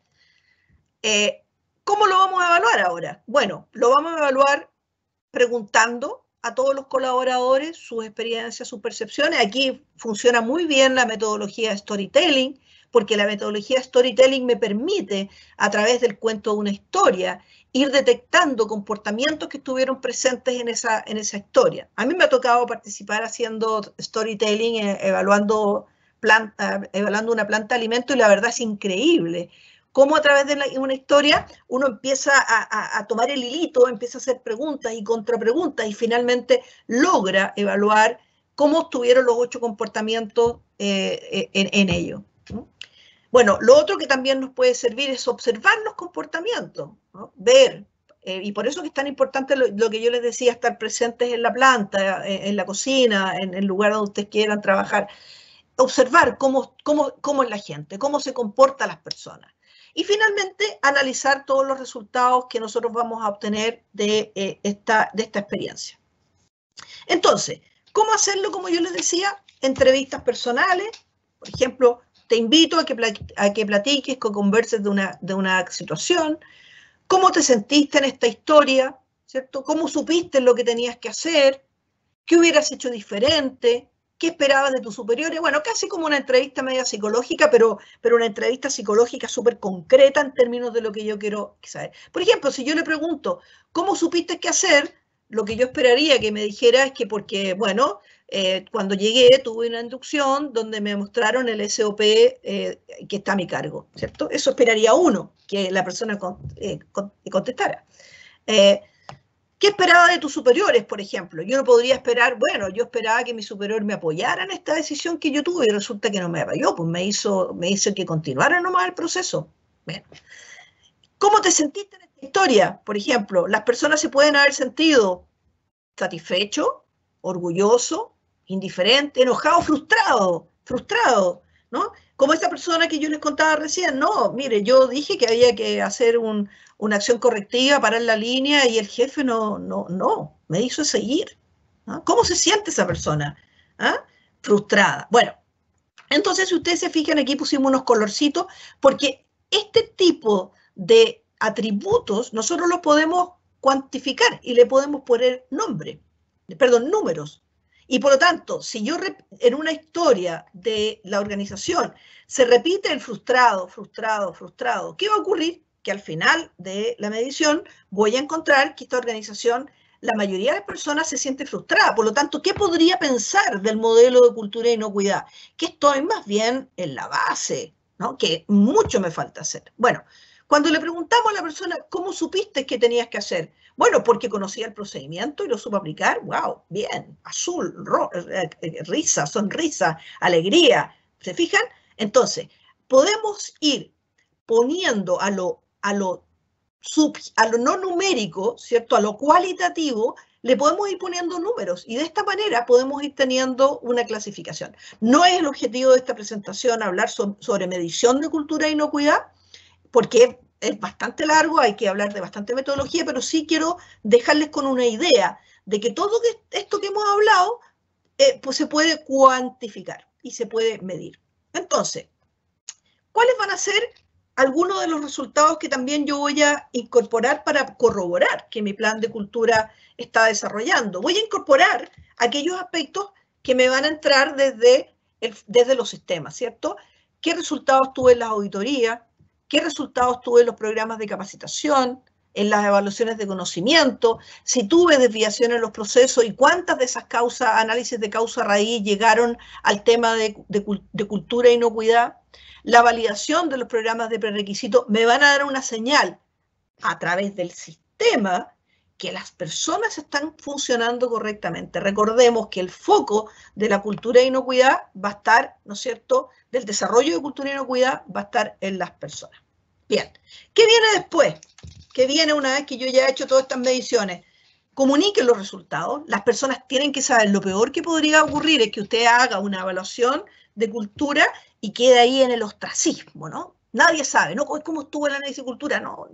B: ¿cómo lo vamos a evaluar ahora? Bueno, lo vamos a evaluar preguntando a todos los colaboradores sus experiencias, sus percepciones. Aquí funciona muy bien la metodología de storytelling, porque la metodología de storytelling me permite, a través del cuento de una historia, ir detectando comportamientos que estuvieron presentes en esa historia. A mí me ha tocado participar haciendo storytelling, evaluando una planta de alimento, y la verdad es increíble cómo a través de una historia uno empieza a tomar el hilito, empieza a hacer preguntas y contrapreguntas y finalmente logra evaluar cómo estuvieron los 8 comportamientos en ello. Bueno, lo otro que también nos puede servir es observar los comportamientos, ¿no? Ver, y por eso que es tan importante lo que yo les decía, estar presentes en la planta, en la cocina, en el lugar donde ustedes quieran trabajar. Observar cómo es la gente, cómo se comportan las personas. Y finalmente, analizar todos los resultados que nosotros vamos a obtener de esta experiencia. Entonces, ¿cómo hacerlo? Como yo les decía, entrevistas personales. Por ejemplo, te invito a que platiques, que converses de una situación. ¿Cómo te sentiste en esta historia? ¿Cierto? ¿Cómo supiste lo que tenías que hacer? ¿Qué hubieras hecho diferente? ¿Qué esperabas de tus superiores? Bueno, casi como una entrevista media psicológica, pero una entrevista psicológica súper concreta en términos de lo que yo quiero saber. Por ejemplo, si yo le pregunto, ¿cómo supiste qué hacer? Lo que yo esperaría que me dijera es que porque, bueno, cuando llegué tuve una inducción donde me mostraron el SOP que está a mi cargo, ¿cierto? Eso esperaría uno, que la persona contestara. ¿Qué esperaba de tus superiores, por ejemplo? Yo no podría esperar, bueno, yo esperaba que mi superior me apoyara en esta decisión que yo tuve y resulta que no me apoyó, pues me hizo que continuara nomás el proceso. Bueno. ¿Cómo te sentiste en esta historia? Por ejemplo, las personas se pueden haber sentido satisfecho, orgulloso, indiferente, enojado, frustrado, ¿no? Como esta persona que yo les contaba recién, no, mire, yo dije que había que hacer una acción correctiva, parar la línea y el jefe no, me hizo seguir. ¿No? ¿Cómo se siente esa persona? ¿Ah? Frustrada. Bueno, entonces si ustedes se fijan, aquí pusimos unos colorcitos, porque este tipo de atributos nosotros los podemos cuantificar y le podemos poner números. Y por lo tanto, si yo en una historia de la organización se repite el frustrado, ¿qué va a ocurrir? Que al final de la medición voy a encontrar que esta organización, la mayoría de las personas se siente frustrada. Por lo tanto, ¿qué podría pensar del modelo de cultura de inocuidad? Que estoy más bien en la base, ¿no? Que mucho me falta hacer. Bueno, cuando le preguntamos a la persona, ¿cómo supiste que tenías que hacer? Bueno, porque conocía el procedimiento y lo supo aplicar. ¡Wow! Bien, azul, risa, sonrisa, alegría. ¿Se fijan? Entonces, podemos ir poniendo a lo no numérico, ¿cierto? A lo cualitativo, le podemos ir poniendo números y de esta manera podemos ir teniendo una clasificación. No es el objetivo de esta presentación hablar sobre medición de cultura de inocuidad, porque es bastante largo, hay que hablar de bastante metodología, pero sí quiero dejarles con una idea de que todo esto que hemos hablado pues se puede cuantificar. y se puede medir. Entonces, ¿cuáles van a ser algunos de los resultados que también yo voy a incorporar para corroborar que mi plan de cultura está desarrollando? Voy a incorporar aquellos aspectos que me van a entrar desde los sistemas, ¿cierto? ¿Qué resultados tuve en las auditorías? ¿Qué resultados tuve en los programas de capacitación? En las evaluaciones de conocimiento, si tuve desviaciones en los procesos y cuántas de esas causas, análisis de causa raíz llegaron al tema de cultura e inocuidad. La validación de los programas de prerequisito me van a dar una señal a través del sistema que las personas están funcionando correctamente. Recordemos que el foco de la cultura de inocuidad va a estar, ¿no es cierto?, del desarrollo de cultura de inocuidad va a estar en las personas. Bien, ¿qué viene después? ¿Qué viene una vez que yo ya he hecho todas estas mediciones? Comuniquen los resultados. Las personas tienen que saber. Lo peor que podría ocurrir es que usted haga una evaluación de cultura y quede ahí en el ostracismo, ¿no? Nadie sabe, ¿no? ¿Cómo estuvo el análisis de cultura? No,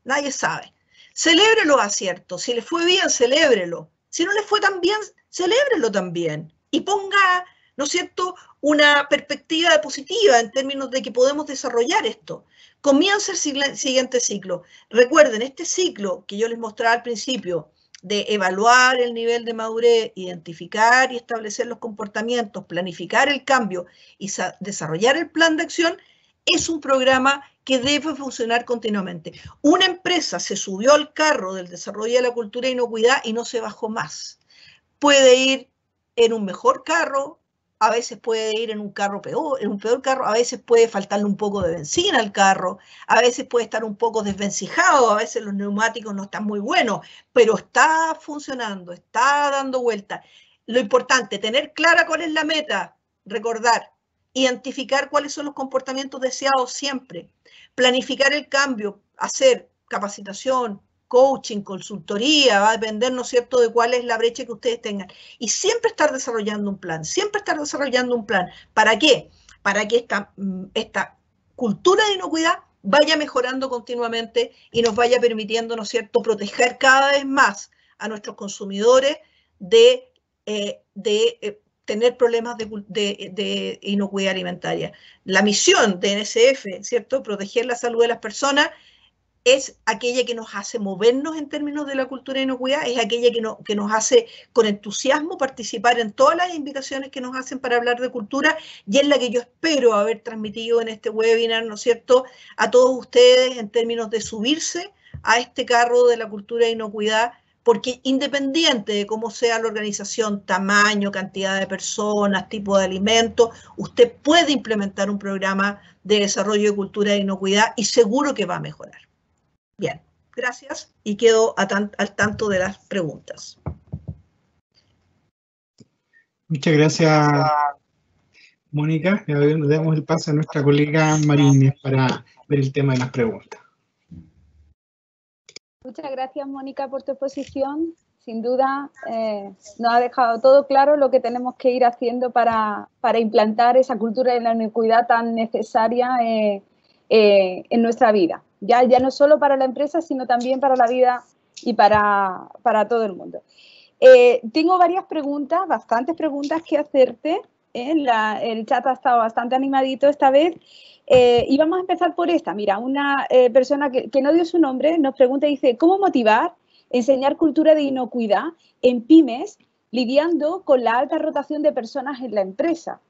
B: nadie sabe. Celebre los aciertos. Si le fue bien, celébrelo. Si no le fue tan bien, celébrelo también. Y ponga, ¿no es cierto?, una perspectiva positiva en términos de que podemos desarrollar esto. Comienza el siguiente ciclo. Recuerden, este ciclo que yo les mostraba al principio, de evaluar el nivel de madurez, identificar y establecer los comportamientos, planificar el cambio y desarrollar el plan de acción, es un programa que debe funcionar continuamente. Una empresa se subió al carro del desarrollo de la cultura de inocuidad y no se bajó más. Puede ir en un mejor carro, a veces puede ir en un carro peor, en un peor carro, a veces puede faltarle un poco de benzina al carro, a veces puede estar un poco desvencijado, a veces los neumáticos no están muy buenos, pero está funcionando, está dando vuelta. Lo importante, tener clara cuál es la meta, recordar, identificar cuáles son los comportamientos deseados siempre, planificar el cambio, hacer capacitación, coaching, consultoría, va a depender, ¿no es cierto?, de cuál es la brecha que ustedes tengan. Y siempre estar desarrollando un plan, siempre estar desarrollando un plan. ¿Para qué? Para que esta cultura de inocuidad vaya mejorando continuamente y nos vaya permitiendo, ¿no es cierto?, proteger cada vez más a nuestros consumidores de tener problemas de inocuidad alimentaria. La misión de NSF, ¿cierto?, proteger la salud de las personas, es aquella que nos hace movernos en términos de la cultura de inocuidad, es aquella que nos hace con entusiasmo participar en todas las invitaciones que nos hacen para hablar de cultura, y es la que yo espero haber transmitido en este webinar, ¿no es cierto?, a todos ustedes en términos de subirse a este carro de la cultura de inocuidad, porque independiente de cómo sea la organización, tamaño, cantidad de personas, tipo de alimentos, usted puede implementar un programa de desarrollo de cultura de inocuidad y seguro que va a mejorar. Bien, gracias y quedo al tanto de las preguntas.
A: Muchas gracias, Mónica. Le damos el paso a nuestra colega Marínez para ver el tema de las preguntas.
C: Muchas gracias, Mónica, por tu exposición. Sin duda, nos ha dejado todo claro lo que tenemos que ir haciendo para implantar esa cultura de la inocuidad tan necesaria en nuestra vida. Ya no solo para la empresa, sino también para la vida y para todo el mundo. Tengo varias preguntas, bastantes preguntas que hacerte. El chat ha estado bastante animadito esta vez. Y vamos a empezar por esta. Mira, una persona que no dio su nombre nos pregunta y dice, ¿cómo motivar, enseñar cultura de inocuidad en pymes lidiando con la alta rotación de personas en la empresa?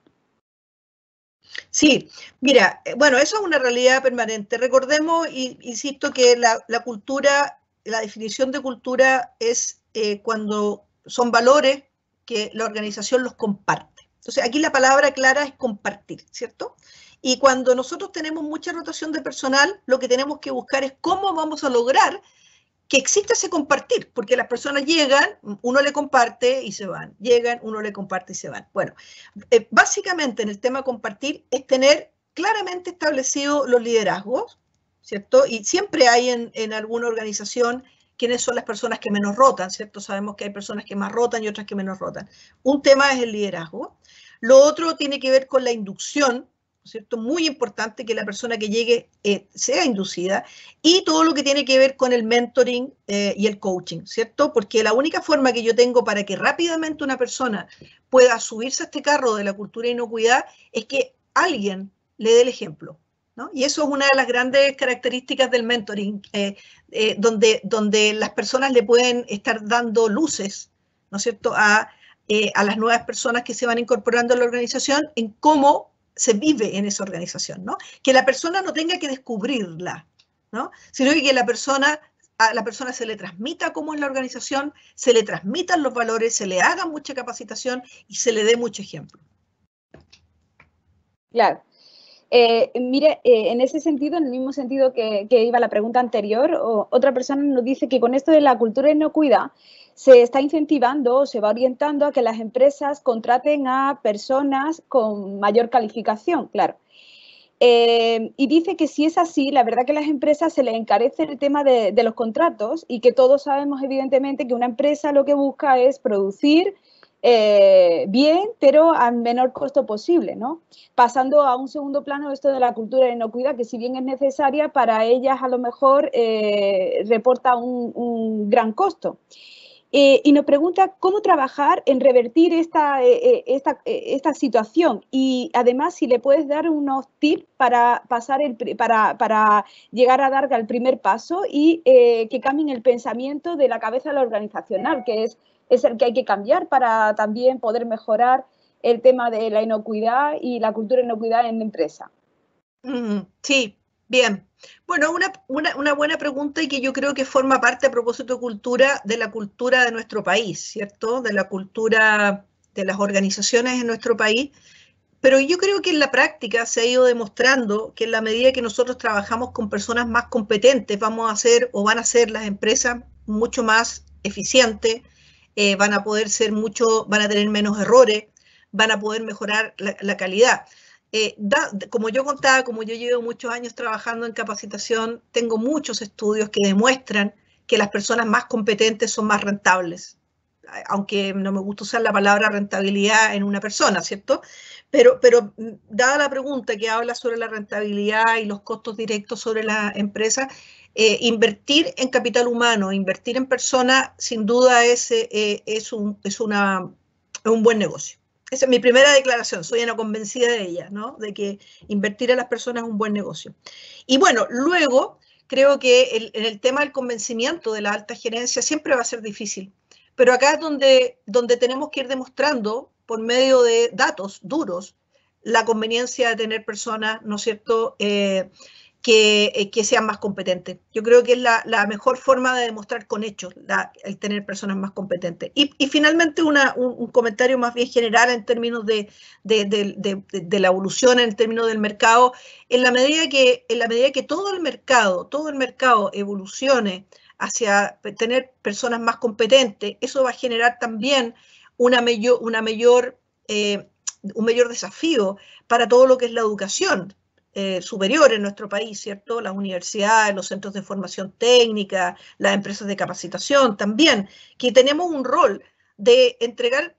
B: Sí, mira, bueno, eso es una realidad permanente. Recordemos, insisto, que la cultura, la definición de cultura es cuando son valores que la organización los comparte. Entonces, aquí la palabra clara es compartir, ¿cierto? Y cuando nosotros tenemos mucha rotación de personal, lo que tenemos que buscar es cómo vamos a lograr que exista ese compartir, porque las personas llegan, uno le comparte y se van, llegan, uno le comparte y se van. Bueno, básicamente en el tema compartir es tener claramente establecidos los liderazgos, ¿cierto? Y siempre hay en alguna organización quiénes son las personas que menos rotan, ¿cierto? Sabemos que hay personas que más rotan y otras que menos rotan. Un tema es el liderazgo. Lo otro tiene que ver con la inducción, ¿cierto? Muy importante que la persona que llegue sea inducida, y todo lo que tiene que ver con el mentoring y el coaching, ¿cierto? Porque la única forma que yo tengo para que rápidamente una persona pueda subirse a este carro de la cultura de inocuidad es que alguien le dé el ejemplo, ¿no? Y eso es una de las grandes características del mentoring, donde las personas le pueden estar dando luces, ¿no es cierto?, a las nuevas personas que se van incorporando a la organización en cómo se vive en esa organización, ¿no? Que la persona no tenga que descubrirla, ¿no? Sino que a la persona se le transmita cómo es la organización, se le transmitan los valores, se le haga mucha capacitación y se le dé mucho ejemplo.
C: Claro. Mire, en ese sentido, en el mismo sentido que iba la pregunta anterior, otra persona nos dice que con esto de la cultura de inocuidad se está incentivando, se va orientando a que las empresas contraten a personas con mayor calificación, claro. Y dice que si es así, la verdad que a las empresas se les encarece el tema de los contratos, y que todos sabemos evidentemente que una empresa lo que busca es producir bien, pero al menor costo posible, ¿no? Pasando a un segundo plano esto de la cultura de inocuidad, que si bien es necesaria, para ellas a lo mejor reporta un gran costo. Y nos pregunta cómo trabajar en revertir esta situación, y además si le puedes dar unos tips para llegar a dar el primer paso y que cambien el pensamiento de la cabeza de la organizacional, que es el que hay que cambiar para también poder mejorar el tema de la inocuidad y la cultura de inocuidad en la empresa.
B: Sí, bien. Bueno, una buena pregunta, y que yo creo que forma parte, a propósito de cultura, de la cultura de nuestro país, ¿cierto? De la cultura de las organizaciones en nuestro país. Pero yo creo que en la práctica se ha ido demostrando que en la medida que nosotros trabajamos con personas más competentes, vamos a hacer, o van a ser, las empresas mucho más eficientes, van a poder ser van a tener menos errores, van a poder mejorar la calidad. Como yo contaba, como yo llevo muchos años trabajando en capacitación, tengo muchos estudios que demuestran que las personas más competentes son más rentables, aunque no me gusta usar la palabra rentabilidad en una persona, ¿cierto? Pero dada la pregunta que habla sobre la rentabilidad y los costos directos sobre la empresa, invertir en capital humano, invertir en personas, sin duda es un buen negocio. Esa es mi primera declaración, soy una convencida de ella, ¿no? De que invertir en las personas es un buen negocio. Y bueno, luego creo que en el tema del convencimiento de la alta gerencia siempre va a ser difícil, pero acá es donde tenemos que ir demostrando, por medio de datos duros, la conveniencia de tener personas, ¿no es cierto?, que sean más competentes. Yo creo que es la mejor forma de demostrar con hechos el tener personas más competentes. Y finalmente un comentario más bien general en términos de la evolución, en términos del mercado. En la medida que todo el mercado evolucione hacia tener personas más competentes, eso va a generar también un mayor desafío para todo lo que es la educación superior en nuestro país, ¿cierto? Las universidades, los centros de formación técnica, las empresas de capacitación también, que tenemos un rol de entregar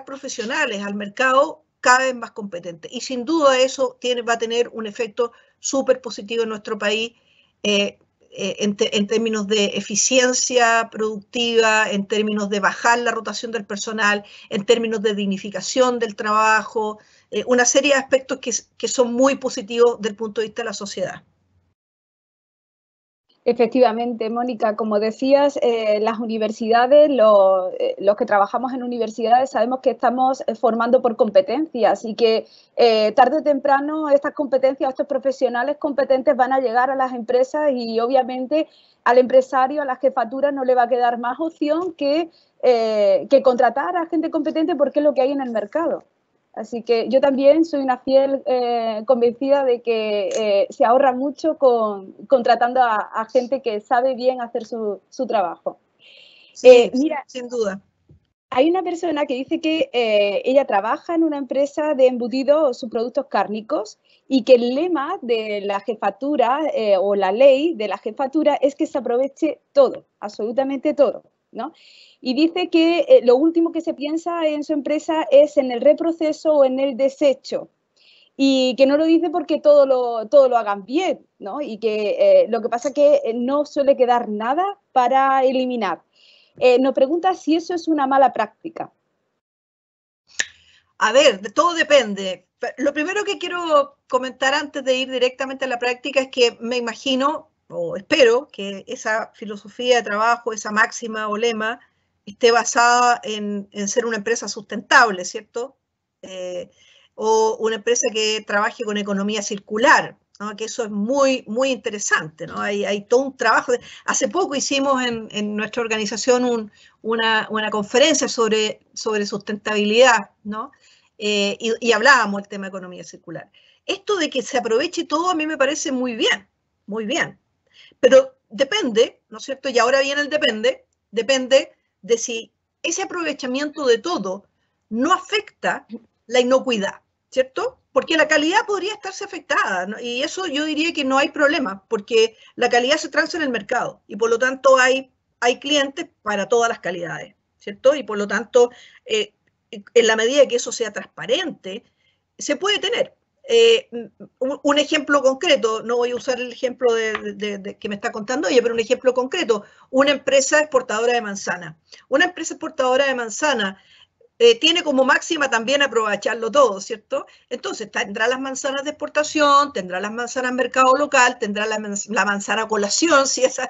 B: profesionales al mercado cada vez más competentes. Y sin duda eso va a tener un efecto súper positivo en nuestro país, en términos de eficiencia productiva, en términos de bajar la rotación del personal, en términos de dignificación del trabajo, una serie de aspectos que son muy positivos desde el punto de vista de la sociedad.
C: Efectivamente, Mónica, como decías, las universidades, los que trabajamos en universidades sabemos que estamos formando por competencias, y que tarde o temprano estas competencias, estos profesionales competentes van a llegar a las empresas, y obviamente al empresario, a la jefatura, no le va a quedar más opción que contratar a gente competente, porque es lo que hay en el mercado. Así que yo también soy una fiel convencida de que se ahorra mucho contratando a gente que sabe bien hacer su trabajo.
B: Sí, mira, sin duda.
C: Hay una persona que dice que ella trabaja en una empresa de embutidos, sus productos cárnicos, y que el lema de la jefatura o la ley de la jefatura es que se aproveche todo, absolutamente todo, ¿no? Y dice que lo último que se piensa en su empresa es en el reproceso o en el desecho. y que no lo dice porque todo lo hagan bien, ¿no? Y que lo que pasa es que no suele quedar nada para eliminar. Nos pregunta si eso es una mala práctica.
B: A ver, de todo depende. Lo primero que quiero comentar antes de ir directamente a la práctica es que me imagino, o espero, que esa filosofía de trabajo, esa máxima o lema, esté basada en ser una empresa sustentable, ¿cierto? O una empresa que trabaje con economía circular, ¿no? Que eso es muy, muy interesante, ¿no? Hay todo un trabajo. Hace poco hicimos en nuestra organización una conferencia sobre sustentabilidad, ¿no? Y hablábamos del tema de economía circular. Esto de que se aproveche todo a mí me parece muy bien, pero depende, ¿no es cierto? Y ahora viene el depende de si ese aprovechamiento de todo no afecta la inocuidad, ¿cierto? Porque la calidad podría estarse afectada, ¿no? Y eso yo diría que no hay problema, porque la calidad se transa en el mercado y por lo tanto hay clientes para todas las calidades, ¿cierto? Y por lo tanto, en la medida que eso sea transparente, se puede tener. Un ejemplo concreto, no voy a usar el ejemplo que me está contando ella, pero un ejemplo concreto, una empresa exportadora de manzana. Una empresa exportadora de manzana tiene como máxima también aprovecharlo todo, ¿cierto? Entonces tendrá las manzanas de exportación, tendrá las manzanas mercado local, tendrá la manzana colación, ¿sí? esa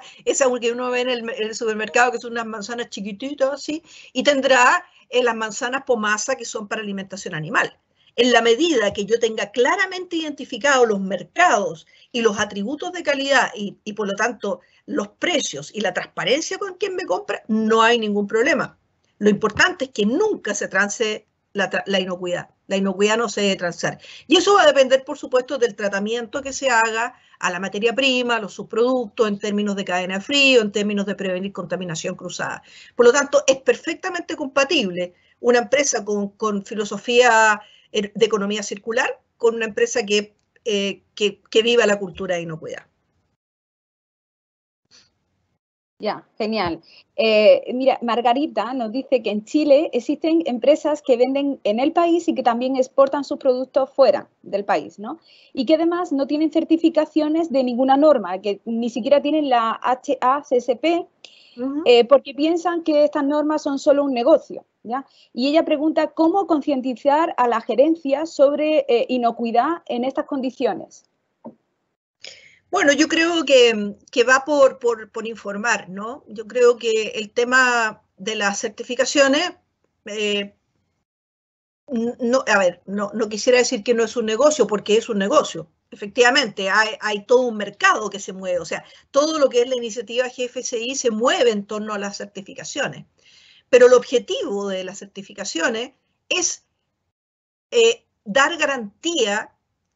B: que uno ve en el supermercado, que son unas manzanas chiquititas, ¿sí? Y tendrá las manzanas pomasa, que son para alimentación animal. En la medida que yo tenga claramente identificados los mercados y los atributos de calidad y por lo tanto los precios y la transparencia con quien me compra, no hay ningún problema. Lo importante es que nunca se trance la inocuidad. La inocuidad no se debe transar. Y eso va a depender, por supuesto, del tratamiento que se haga a la materia prima, a los subproductos, en términos de cadena de frío, en términos de prevenir contaminación cruzada. Por lo tanto, es perfectamente compatible una empresa con filosofía de economía circular con una empresa que viva la cultura de inocuidad.
C: Ya, genial. Mira, Margarita nos dice que en Chile existen empresas que venden en el país y que también exportan sus productos fuera del país, ¿no? Y que además no tienen certificaciones de ninguna norma, que ni siquiera tienen la HACCP, porque piensan que estas normas son solo un negocio, ¿ya? Y ella pregunta cómo concientizar a la gerencia sobre inocuidad en estas condiciones.
B: Bueno, yo creo que va por informar, ¿no? Yo creo que el tema de las certificaciones, no quisiera decir que no es un negocio, porque es un negocio. Efectivamente, hay todo un mercado que se mueve, o sea, todo lo que es la iniciativa GFCI se mueve en torno a las certificaciones. Pero el objetivo de las certificaciones es dar garantía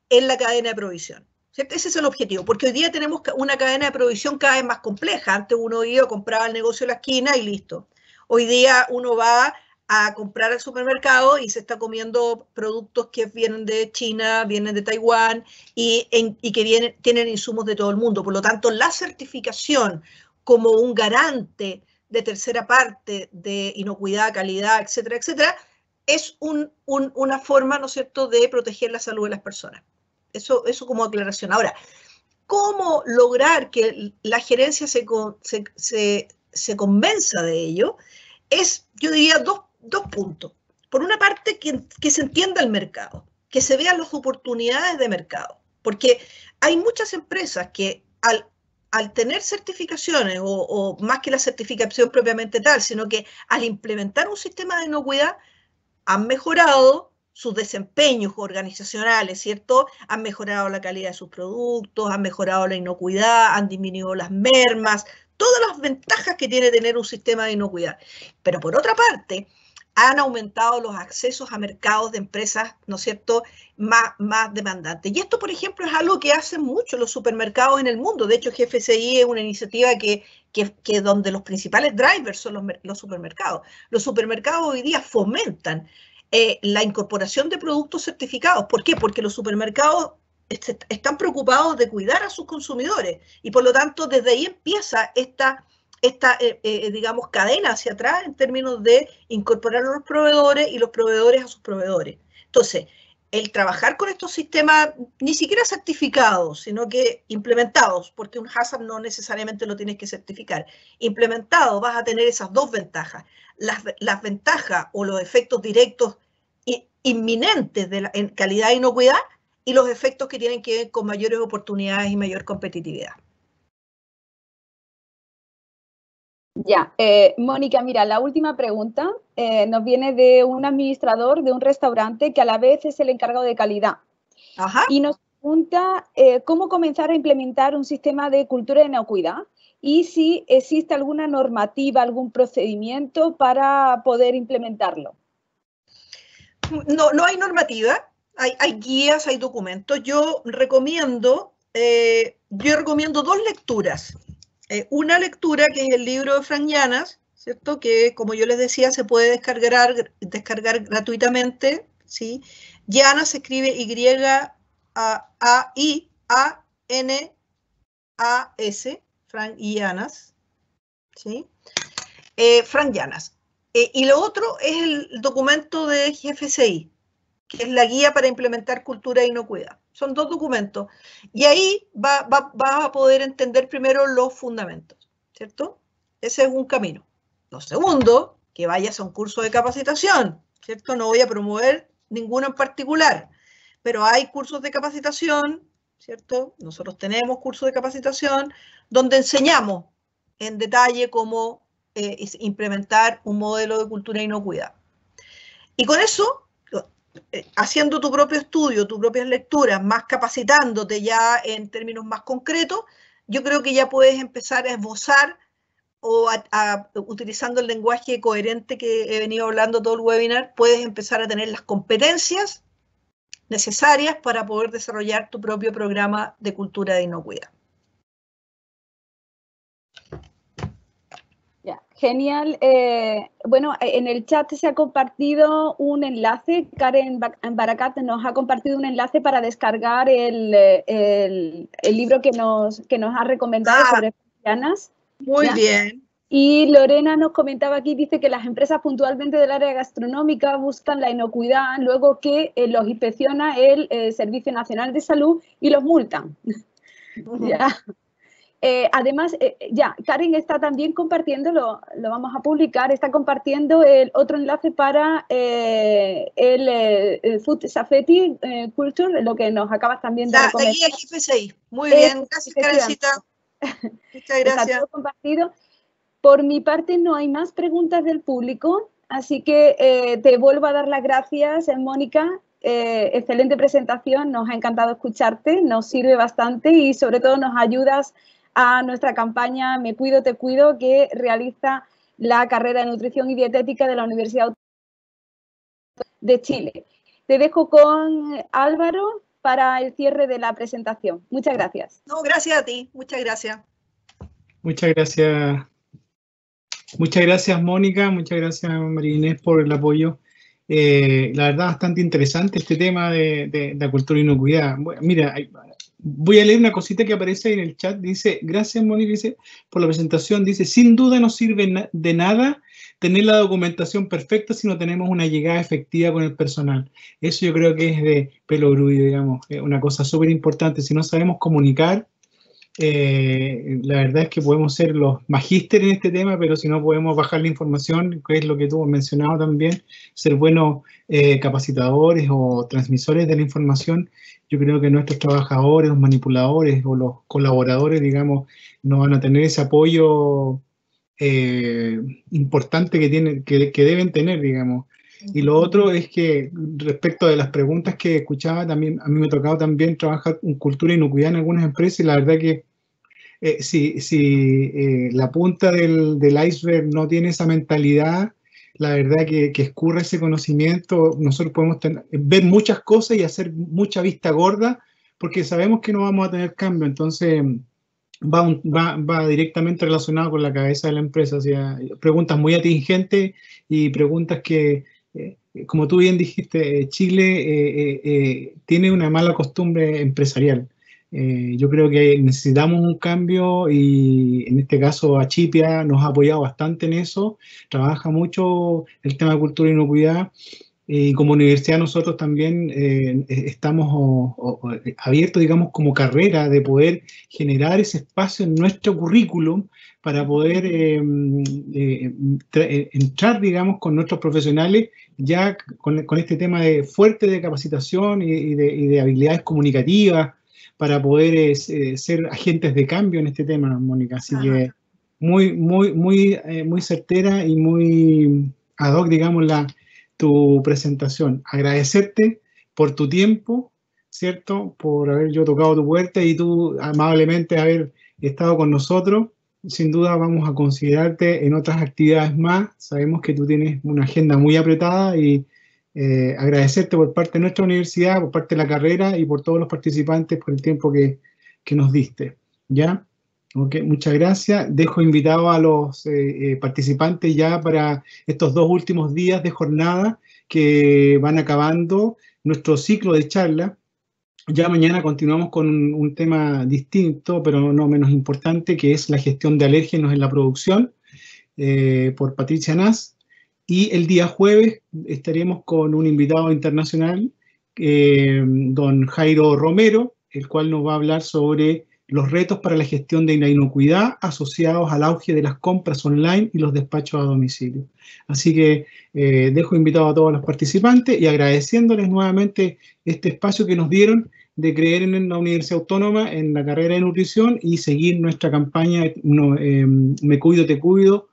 B: en la cadena de provisión. ¿Cierto? Ese es el objetivo, porque hoy día tenemos una cadena de provisión cada vez más compleja. Antes uno iba a comprar al negocio de la esquina y listo. Hoy día uno va a comprar al supermercado y se está comiendo productos que vienen de China, vienen de Taiwán y que tienen insumos de todo el mundo. Por lo tanto, la certificación como un garante de tercera parte de inocuidad, calidad, etcétera, etcétera, es una forma, ¿no es cierto?, de proteger la salud de las personas. Eso como aclaración. Ahora, ¿cómo lograr que la gerencia se convenza de ello? Es, yo diría, dos puntos. Por una parte, que se entienda el mercado, que se vean las oportunidades de mercado, porque hay muchas empresas que al tener certificaciones, o más que la certificación propiamente tal, sino que al implementar un sistema de inocuidad, han mejorado sus desempeños organizacionales, ¿cierto? Han mejorado la calidad de sus productos, han mejorado la inocuidad, han disminuido las mermas, todas las ventajas que tiene tener un sistema de inocuidad. Pero por otra parte, han aumentado los accesos a mercados de empresas, ¿no es cierto?, más demandantes. Y esto, por ejemplo, es algo que hacen mucho los supermercados en el mundo. De hecho, GFCI es una iniciativa que donde los principales drivers son los supermercados. Los supermercados hoy día fomentan la incorporación de productos certificados. ¿Por qué? Porque los supermercados están preocupados de cuidar a sus consumidores y por lo tanto desde ahí empieza esta digamos, cadena hacia atrás en términos de incorporar a los proveedores y los proveedores a sus proveedores. Entonces, el trabajar con estos sistemas, ni siquiera certificados, sino que implementados, porque un HACCP no necesariamente lo tienes que certificar. Implementado vas a tener esas dos ventajas. Las ventajas o los efectos directos inminentes en calidad e inocuidad y los efectos que tienen que ver con mayores oportunidades y mayor competitividad.
C: Ya, Mónica, mira, la última pregunta nos viene de un administrador de un restaurante que a la vez es el encargado de calidad.
B: Ajá.
C: Y nos pregunta cómo comenzar a implementar un sistema de cultura de inocuidad y si existe alguna normativa, algún procedimiento para poder implementarlo.
B: No hay normativa, hay guías, hay documentos. Yo recomiendo dos lecturas. Una lectura que es el libro de Frank Llanas, ¿cierto? Que, como yo les decía, se puede descargar gratuitamente, ¿sí? Llanas se escribe Y-A-I-A-N-A-S, Frank Llanas, ¿sí? Frank Llanas. Y lo otro es el documento de GFCI, que es la guía para implementar cultura de inocuidad. Son dos documentos. Y ahí vas a poder entender primero los fundamentos, ¿cierto? Ese es un camino. Lo segundo, que vayas a un curso de capacitación, ¿cierto? No voy a promover ninguno en particular, pero hay cursos de capacitación, ¿cierto? Nosotros tenemos cursos de capacitación donde enseñamos en detalle cómo implementar un modelo de cultura de inocuidad. Y con eso, haciendo tu propio estudio, tus propias lecturas, más capacitándote ya en términos más concretos, yo creo que ya puedes empezar a esbozar o utilizando el lenguaje coherente que he venido hablando todo el webinar, puedes empezar a tener las competencias necesarias para poder desarrollar tu propio programa de cultura de inocuidad.
C: Ya, genial. Bueno, en el chat se ha compartido un enlace. Karen Barakat nos ha compartido un enlace para descargar el libro que nos ha recomendado sobre Llanas.
B: Muy bien.
C: Y Lorena nos comentaba aquí, dice que las empresas puntualmente del área gastronómica buscan la inocuidad, luego que los inspecciona el Servicio Nacional de Salud y los multan. Ya. Además, ya, Karen está también compartiendo, lo vamos a publicar, está compartiendo el otro enlace para el Food Safety Culture, lo que nos acabas también de recomendar.
B: La guía GFCI. Muy bien, gracias, Karencita. Muchas gracias.
C: Está todo compartido. Por mi parte, no hay más preguntas del público, así que te vuelvo a dar las gracias, Mónica. Excelente presentación, nos ha encantado escucharte, nos sirve bastante y sobre todo nos ayudas a nuestra campaña Me Cuido, Te Cuido, que realiza la carrera de Nutrición y Dietética de la Universidad Autónoma de Chile. Te dejo con Álvaro para el cierre de la presentación. Muchas gracias.
B: No, gracias a ti. Muchas gracias.
A: Muchas gracias. Muchas gracias, Mónica. Muchas gracias, María Inés, por el apoyo. La verdad, bastante interesante este tema de la cultura de inocuidad. Mira, voy a leer una cosita que aparece en el chat. Dice, gracias, Mónica, dice, por la presentación. Dice, sin duda no sirve de nada tener la documentación perfecta si no tenemos una llegada efectiva con el personal. Eso yo creo que es de pelo grudo, digamos, una cosa súper importante. Si no sabemos comunicar, la verdad es que podemos ser los magísteres en este tema, pero si no podemos bajar la información, que es lo que tú has mencionado también, ser buenos capacitadores o transmisores de la información, yo creo que nuestros trabajadores, los manipuladores o los colaboradores, digamos, no van a tener ese apoyo importante que deben tener, digamos. Y lo otro es que respecto de las preguntas que escuchaba, también a mí me ha tocado también trabajar con cultura de inocuidad en algunas empresas y la verdad que si la punta del iceberg no tiene esa mentalidad, la verdad que escurre ese conocimiento, nosotros podemos ver muchas cosas y hacer mucha vista gorda porque sabemos que no vamos a tener cambio, entonces va directamente relacionado con la cabeza de la empresa, o sea, preguntas muy atingentes y preguntas que, como tú bien dijiste, Chile tiene una mala costumbre empresarial. Yo creo que necesitamos un cambio y en este caso Achipia nos ha apoyado bastante en eso, trabaja mucho el tema de cultura y inocuidad Y como universidad nosotros también estamos abiertos, digamos, como carrera de poder generar ese espacio en nuestro currículum para poder entrar, digamos, con nuestros profesionales ya con este tema fuerte de capacitación y de habilidades comunicativas para poder ser agentes de cambio en este tema, Mónica. Así que muy certera y muy ad hoc, digamos, tu presentación. Agradecerte por tu tiempo, ¿cierto? Por haber yo tocado tu puerta y tú amablemente haber estado con nosotros. Sin duda vamos a considerarte en otras actividades más. Sabemos que tú tienes una agenda muy apretada y agradecerte por parte de nuestra universidad, por parte de la carrera y por todos los participantes por el tiempo que nos diste. ¿Ya? Okay, muchas gracias. Dejo invitado a los participantes ya para estos 2 últimos días de jornada que van acabando nuestro ciclo de charla. Ya mañana continuamos con un tema distinto, pero no menos importante, que es la gestión de alérgenos en la producción, por Patricia Nas. Y el día jueves estaremos con un invitado internacional, don Jairo Romero, el cual nos va a hablar sobre los retos para la gestión de la inocuidad asociados al auge de las compras online y los despachos a domicilio. Así que dejo invitado a todos los participantes y agradeciéndoles nuevamente este espacio que nos dieron de creer en la Universidad Autónoma, en la carrera de nutrición y seguir nuestra campaña Me Cuido, Te Cuido,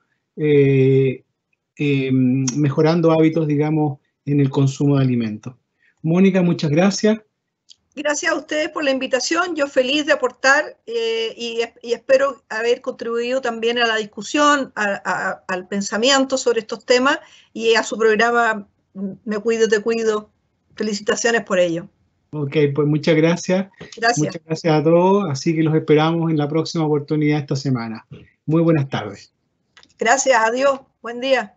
A: mejorando hábitos, digamos, en el consumo de alimentos. Mónica, muchas gracias.
B: Gracias a ustedes por la invitación, yo feliz de aportar y espero haber contribuido también a la discusión, al pensamiento sobre estos temas y a su programa Me Cuido, Te Cuido. Felicitaciones por ello.
A: Ok, pues muchas gracias.
B: Gracias.
A: Muchas gracias a todos, así que los esperamos en la próxima oportunidad esta semana. Muy buenas tardes.
B: Gracias, adiós, buen día.